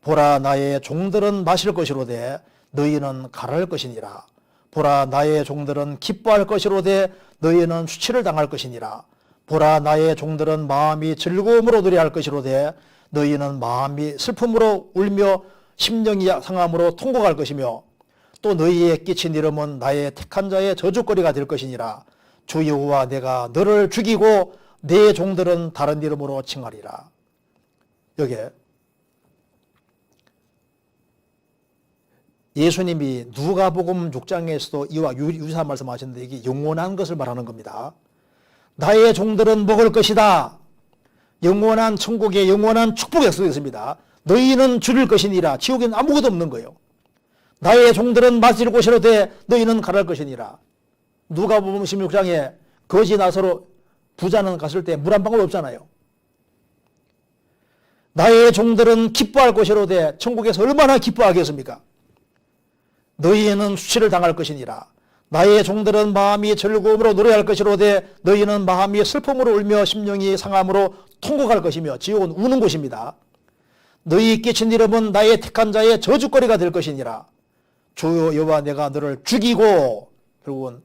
보라, 나의 종들은 마실 것이로되 너희는 가랄 것이니라. 보라 나의 종들은 기뻐할 것이로되 너희는 수치를 당할 것이니라. 보라 나의 종들은 마음이 즐거움으로 노래할 것이로되 너희는 마음이 슬픔으로 울며 심령이 상함으로 통곡할 것이며 또 너희의 끼친 이름은 나의 택한 자의 저주거리가 될 것이니라. 주 여호와 내가 너를 죽이고 내 종들은 다른 이름으로 칭하리라. 여기에 예수님이 누가복음 6장에서도 이와 유사한 말씀하셨는데 이게 영원한 것을 말하는 겁니다. 나의 종들은 먹을 것이다. 영원한 천국의 영원한 축복이 약속되어 있습니다. 너희는 줄일 것이니라. 지옥에는 아무것도 없는 거예요. 나의 종들은 마실 곳이로되 너희는 가랄 것이니라. 누가복음 16장에 거지 나사로 부자는 갔을 때 물 한 방울 없잖아요. 나의 종들은 기뻐할 것이로되 천국에서 얼마나 기뻐하겠습니까? 너희는 수치를 당할 것이니라. 나의 종들은 마음이 즐거움으로 노래할 것이로되 너희는 마음이 슬픔으로 울며 심령이 상함으로 통곡할 것이며 지옥은 우는 곳입니다. 너희 끼친 이름은 나의 택한 자의 저주거리가 될 것이니라. 주 여호와 내가 너를 죽이고, 결국은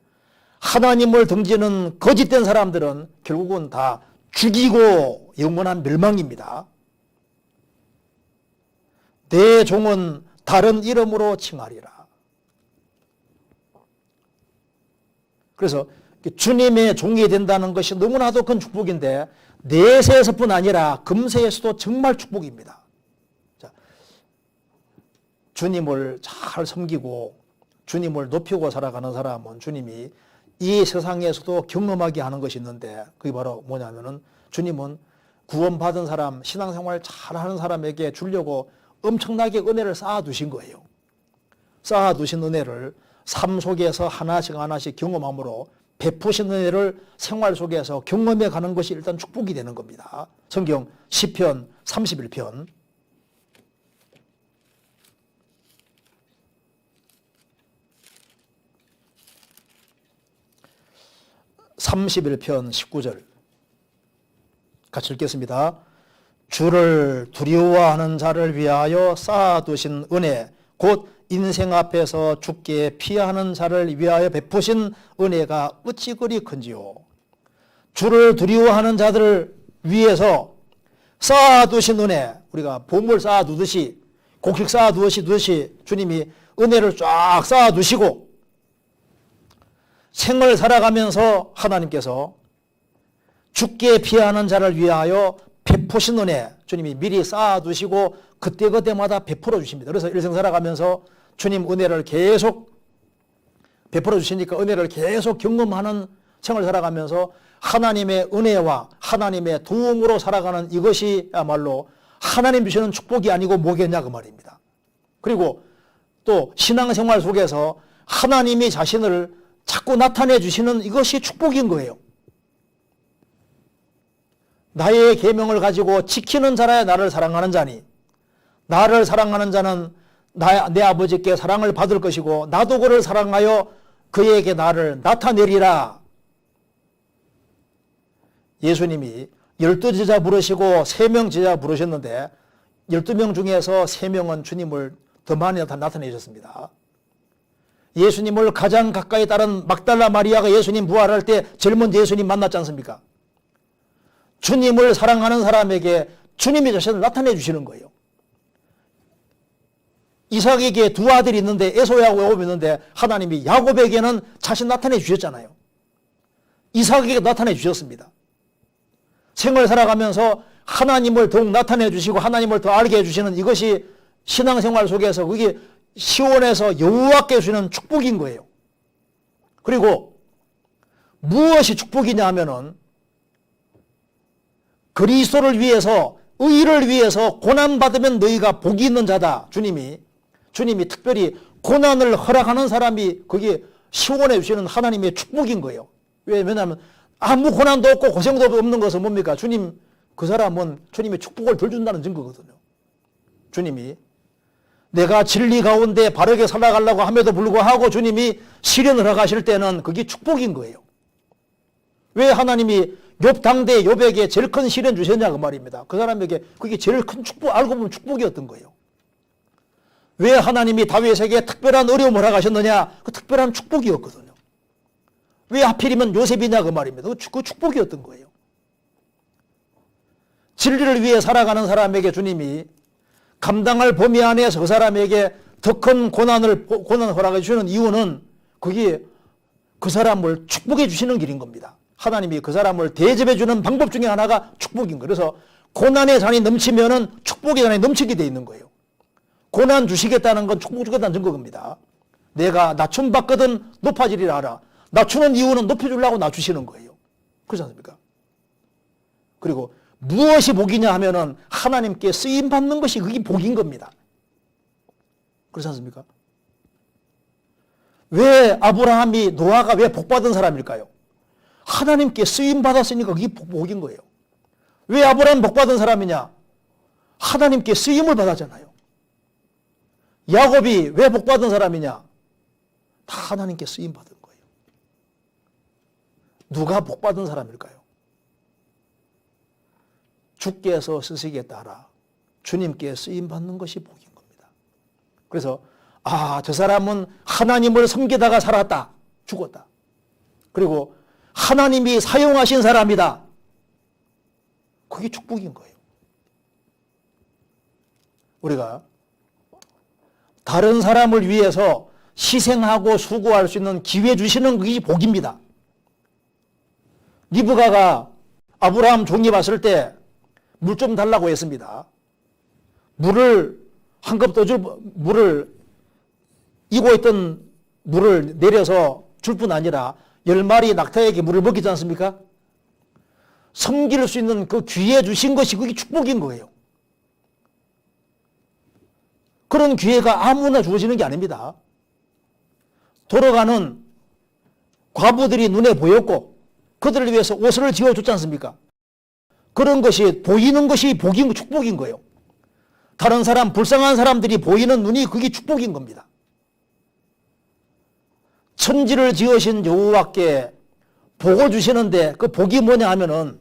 하나님을 등지는 거짓된 사람들은 결국은 다 죽이고 영원한 멸망입니다. 내 종은 다른 이름으로 칭하리라. 그래서 주님의 종이 된다는 것이 너무나도 큰 축복인데 내세에서뿐 아니라 금세에서도 정말 축복입니다. 자, 주님을 잘 섬기고 주님을 높이고 살아가는 사람은 주님이 이 세상에서도 경험하게 하는 것이 있는데 그게 바로 뭐냐면은 주님은 구원받은 사람, 신앙생활 잘하는 사람에게 주려고 엄청나게 은혜를 쌓아두신 거예요. 쌓아두신 은혜를 삶 속에서 하나씩 하나씩 경험함으로 베푸신 은혜를 생활 속에서 경험해 가는 것이 일단 축복이 되는 겁니다. 성경 시편 31편 19절 같이 읽겠습니다. 주를 두려워하는 자를 위하여 쌓아두신 은혜 곧 인생 앞에서 죽게 피하는 자를 위하여 베푸신 은혜가 어찌 그리 큰지요. 주를 두려워하는 자들을 위해서 쌓아두신 은혜, 우리가 보물 쌓아두듯이 곡식 쌓아두듯이 주님이 은혜를 쫙 쌓아두시고 생을 살아가면서 하나님께서 죽게 피하는 자를 위하여 베푸신 은혜, 주님이 미리 쌓아두시고 그때그때마다 베풀어 주십니다. 그래서 일생 살아가면서 주님 은혜를 계속 베풀어 주시니까 은혜를 계속 경험하는 생을 살아가면서 하나님의 은혜와 하나님의 도움으로 살아가는 이것이야말로 하나님 주시는 축복이 아니고 뭐겠냐 그 말입니다. 그리고 또 신앙생활 속에서 하나님이 자신을 자꾸 나타내 주시는 이것이 축복인 거예요. 나의 계명을 가지고 지키는 자라야 나를 사랑하는 자니 나를 사랑하는 자는 내 아버지께 사랑을 받을 것이고 나도 그를 사랑하여 그에게 나를 나타내리라. 예수님이 12제자 부르시고 3명 제자 부르셨는데 12명 중에서 3명은 주님을 더 많이 나타내 주셨습니다. 예수님을 가장 가까이 따른 막달라 마리아가 예수님 부활할 때 제일 먼저 예수님 만났지 않습니까? 주님을 사랑하는 사람에게 주님이 자신을 나타내 주시는 거예요. 이삭에게 두 아들이 있는데 에서하고 야곱이 있는데 하나님이 야곱에게는 자신 나타내 주셨잖아요. 이삭에게 나타내 주셨습니다. 생을 살아가면서 하나님을 더욱 나타내 주시고 하나님을 더 알게 해주시는 이것이 신앙생활 속에서 그게 시온에서 여호와께 주시는 축복인 거예요. 그리고 무엇이 축복이냐 하면은 그리스도를 위해서 의를 위해서 고난받으면 너희가 복이 있는 자다. 주님이 특별히 고난을 허락하는 사람이 그게 시온에 주시는 하나님의 축복인 거예요. 왜냐하면 아무 고난도 없고 고생도 없는 것은 뭡니까? 주님 그 사람은 주님의 축복을 덜 준다는 증거거든요. 주님이 내가 진리 가운데 바르게 살아가려고 함에도 불구하고 주님이 시련을 허가하실 때는 그게 축복인 거예요. 왜 하나님이 욥 당대 욥에게 제일 큰 시련 주셨냐 그 말입니다. 그 사람에게 그게 제일 큰 축복, 알고 보면 축복이었던 거예요. 왜 하나님이 다윗에게 특별한 어려움을 허락하셨느냐? 그 특별한 축복이었거든요. 왜 하필이면 요셉이냐 그 말입니다. 그 축복이었던 거예요. 진리를 위해 살아가는 사람에게 주님이 감당할 범위 안에서 그 사람에게 더 큰 고난을 허락해 주시는 이유는 그게 그 사람을 축복해 주시는 길인 겁니다. 하나님이 그 사람을 대접해 주는 방법 중에 하나가 축복인 거예요. 그래서 고난의 잔이 넘치면은 축복의 잔이 넘치게 돼 있는 거예요. 고난 주시겠다는 건 축복 주겠다는 증거입니다. 내가 낮춤 받거든 높아지리라 하라. 낮추는 이유는 높여주려고 낮추시는 거예요. 그렇지 않습니까? 그리고 무엇이 복이냐 하면은 하나님께 쓰임 받는 것이 그게 복인 겁니다. 그렇지 않습니까? 왜 아브라함이 노아가 왜 복받은 사람일까요? 하나님께 쓰임 받았으니까 그게 복인 거예요. 왜 아브라함 복받은 사람이냐? 하나님께 쓰임을 받았잖아요. 야곱이 왜 복받은 사람이냐? 다 하나님께 쓰임 받은 거예요. 누가 복받은 사람일까요? 주께서 쓰시기에 따라 주님께 쓰임 받는 것이 복인 겁니다. 그래서 저 사람은 하나님을 섬기다가 살았다. 죽었다. 그리고 하나님이 사용하신 사람이다. 그게 축복인 거예요. 우리가 다른 사람을 위해서 희생하고 수고할 수 있는 기회 주시는 그게 복입니다. 리브가가 아브라함 종이 왔을 때 물 좀 달라고 했습니다. 물을 한 컵 더 물을 이고 있던 물을 내려서 줄 뿐 아니라 10마리 낙타에게 물을 먹이지 않습니까? 섬길 수 있는 그 기회 주신 것이 그게 축복인 거예요. 그런 기회가 아무나 주어지는 게 아닙니다. 돌아가는 과부들이 눈에 보였고 그들을 위해서 옷을 지어줬지 않습니까? 그런 것이 보이는 것이 복인, 축복인 거예요. 다른 사람, 불쌍한 사람들이 보이는 눈이 그게 축복인 겁니다. 천지를 지으신 여호와께 복을 주시는데 그 복이 뭐냐 하면은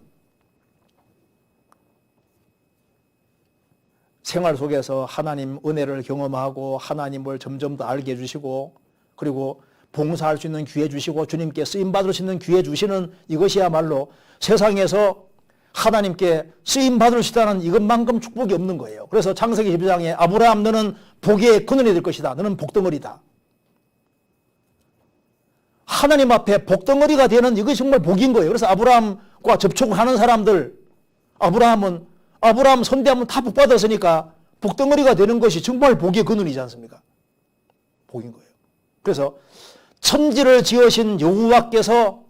생활 속에서 하나님 은혜를 경험하고 하나님을 점점 더 알게 해주시고 그리고 봉사할 수 있는 기회 주시고 주님께 쓰임받을 수 있는 기회 주시는 이것이야말로 세상에서 하나님께 쓰임받을 수 있다는 이것만큼 축복이 없는 거예요. 그래서 창세기 12장에 아브라함 너는 복의 근원이 될 것이다. 너는 복덩어리다. 하나님 앞에 복덩어리가 되는 이것이 정말 복인 거예요. 그래서 아브라함과 접촉을 하는 사람들 아브라함 선대하면 다 복받았으니까 복덩어리가 되는 것이 정말 복의 근원이지 않습니까? 복인 거예요. 그래서 천지를 지으신 여호와께서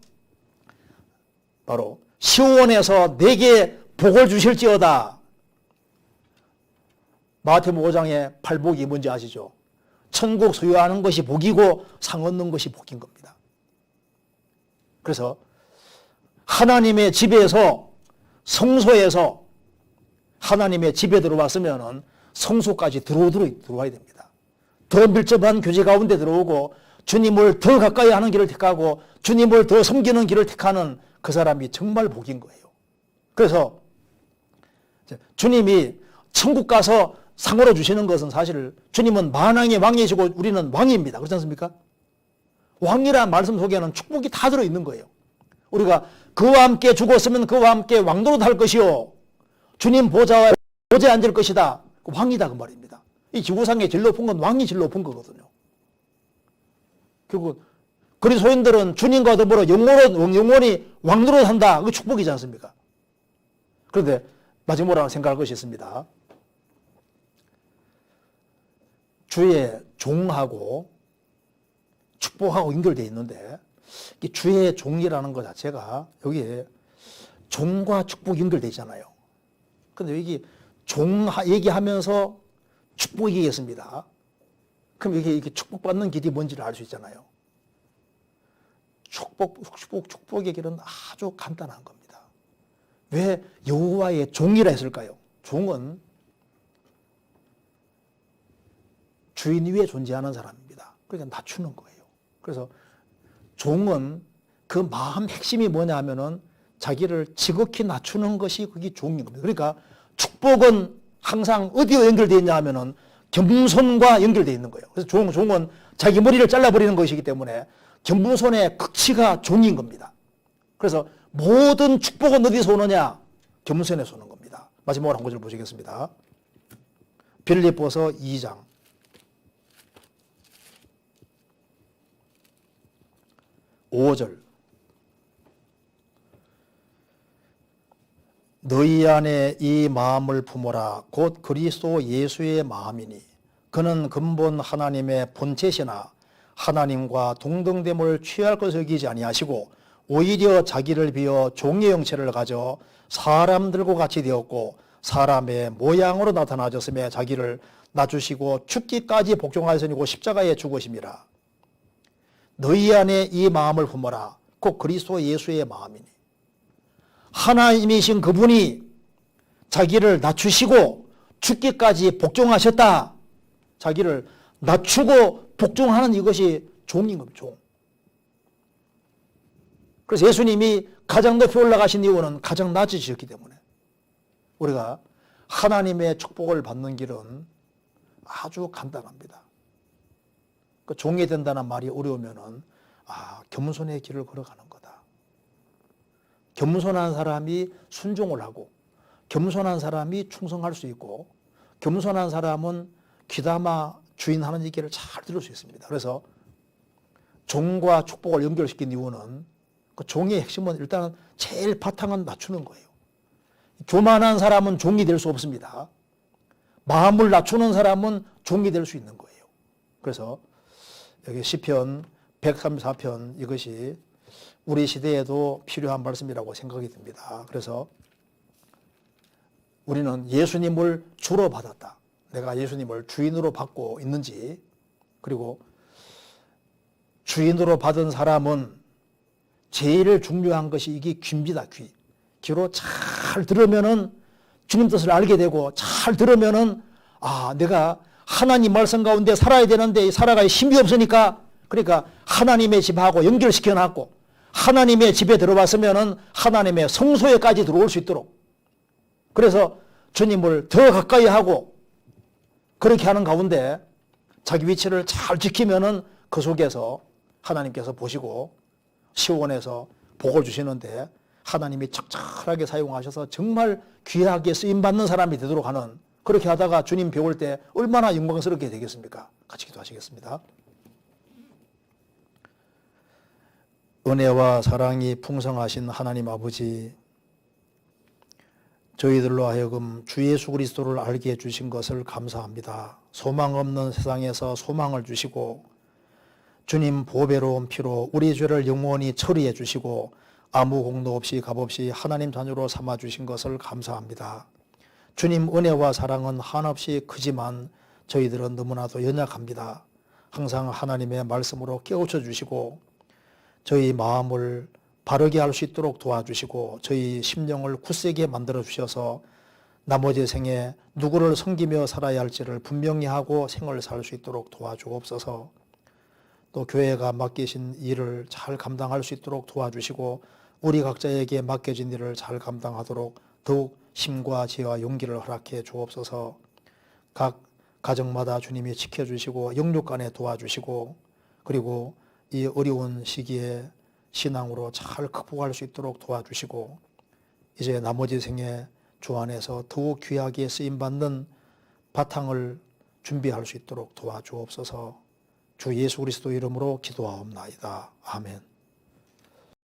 바로 시온에서 내게 복을 주실지어다. 마태복음 5장의 팔복이 뭔지 아시죠? 천국 소유하는 것이 복이고 상 얻는 것이 복인 겁니다. 그래서 하나님의 집에서 성소에서 하나님의 집에 들어왔으면 성소까지 들어와야 됩니다. 더 밀접한 교제 가운데 들어오고 주님을 더 가까이 하는 길을 택하고 주님을 더 섬기는 길을 택하는 그 사람이 정말 복인 거예요. 그래서 주님이 천국 가서 상으로 주시는 것은 사실 주님은 만왕의 왕이시고 우리는 왕입니다. 그렇지 않습니까? 왕이라는 말씀 속에는 축복이 다 들어있는 거예요. 우리가 그와 함께 죽었으면 그와 함께 왕노릇 할 것이요 주님 보좌에 앉을 것이다. 왕이다 그 말입니다. 이 지구상에 제일 높은 건 왕이 제일 높은 거거든요. 결국 그리스도인들은 주님과 더불어 영원히 왕노릇 한다. 그게 축복이지 않습니까? 그런데 마지막으로 생각할 것이 있습니다. 주의 종하고 축복하고 연결되어 있는데 주의 종이라는 것 자체가 여기에 종과 축복이 연결되어 있잖아요. 그런데 여기 종 얘기하면서 축복 얘기했습니다. 그럼 이게 축복받는 길이 뭔지를 알 수 있잖아요. 축복의 길은 아주 간단한 겁니다. 왜 여호와의 종이라 했을까요? 종은 주인 위에 존재하는 사람입니다. 그러니까 낮추는 거예요. 그래서 종은 그 마음 핵심이 뭐냐 하면은 자기를 지극히 낮추는 것이 그게 종인 겁니다. 그러니까 축복은 항상 어디에 연결되어 있냐 하면은 겸손과 연결되어 있는 거예요. 그래서 종은 자기 머리를 잘라버리는 것이기 때문에 겸손의 극치가 종인 겁니다. 그래서 모든 축복은 어디서 오느냐? 겸손에서 오는 겁니다. 마지막으로 한 구절 보시겠습니다. 빌립보서 2장 5절. 너희 안에 이 마음을 품어라. 곧 그리스도 예수의 마음이니 그는 근본 하나님의 본체시나 하나님과 동등됨을 취할 것을 여기지 아니하시고 오히려 자기를 비어 종의 형체를 가져 사람들과 같이 되었고 사람의 모양으로 나타나셨으며 자기를 낮추시고 죽기까지 복종하였으니고 십자가에 죽으심이라. 너희 안에 이 마음을 품어라. 곧 그리스도 예수의 마음이니 하나님이신 그분이 자기를 낮추시고 죽기까지 복종하셨다. 자기를 낮추고 복종하는 이것이 종인 겁니다. 종. 그래서 예수님이 가장 높이 올라가신 이유는 가장 낮으셨기 때문에 우리가 하나님의 축복을 받는 길은 아주 간단합니다. 그 종이 된다는 말이 어려우면은 겸손의 길을 걸어가는 거다. 겸손한 사람이 순종을 하고 겸손한 사람이 충성할 수 있고 겸손한 사람은 귀담아 주인 하는 얘기를 잘 들을 수 있습니다. 그래서 종과 축복을 연결시킨 이유는 그 종의 핵심은 일단 제일 바탕은 낮추는 거예요. 교만한 사람은 종이 될 수 없습니다. 마음을 낮추는 사람은 종이 될 수 있는 거예요. 그래서 여기 시편 134편 이것이 우리 시대에도 필요한 말씀이라고 생각이 듭니다. 그래서 우리는 예수님을 주로 받았다. 내가 예수님을 주인으로 받고 있는지, 그리고 주인으로 받은 사람은 제일 중요한 것이 이게 귀입니다. 귀로 잘 들으면은 주님 뜻을 알게 되고 잘 들으면은 내가 하나님 말씀 가운데 살아야 되는데 살아갈 힘이 없으니까 그러니까 하나님의 집하고 연결시켜 놨고 하나님의 집에 들어왔으면은 하나님의 성소에까지 들어올 수 있도록 그래서 주님을 더 가까이 하고 그렇게 하는 가운데 자기 위치를 잘 지키면은 그 속에서 하나님께서 보시고 시온에서 복을 주시는데 하나님이 적절하게 사용하셔서 정말 귀하게 쓰임받는 사람이 되도록 하는 그렇게 하다가 주님 배울 때 얼마나 영광스럽게 되겠습니까? 같이 기도하시겠습니다. 은혜와 사랑이 풍성하신 하나님 아버지, 저희들로 하여금 주 예수 그리스도를 알게 해주신 것을 감사합니다. 소망 없는 세상에서 소망을 주시고 주님 보배로운 피로 우리 죄를 영원히 처리해 주시고 아무 공로 없이 값 없이 하나님 자녀로 삼아 주신 것을 감사합니다. 주님 은혜와 사랑은 한없이 크지만 저희들은 너무나도 연약합니다. 항상 하나님의 말씀으로 깨우쳐 주시고 저희 마음을 바르게 할 수 있도록 도와주시고 저희 심령을 굳세게 만들어 주셔서 나머지 생에 누구를 섬기며 살아야 할지를 분명히 하고 생을 살 수 있도록 도와주옵소서. 또 교회가 맡기신 일을 잘 감당할 수 있도록 도와주시고 우리 각자에게 맡겨진 일을 잘 감당하도록 더욱 힘과 지혜와 용기를 허락해 주옵소서. 각 가정마다 주님이 지켜주시고 영육간에 도와주시고 그리고 이 어려운 시기에 신앙으로 잘 극복할 수 있도록 도와주시고 이제 나머지 생에 주 안에서 더욱 귀하게 쓰임받는 바탕을 준비할 수 있도록 도와주옵소서. 주 예수 그리스도 이름으로 기도하옵나이다. 아멘.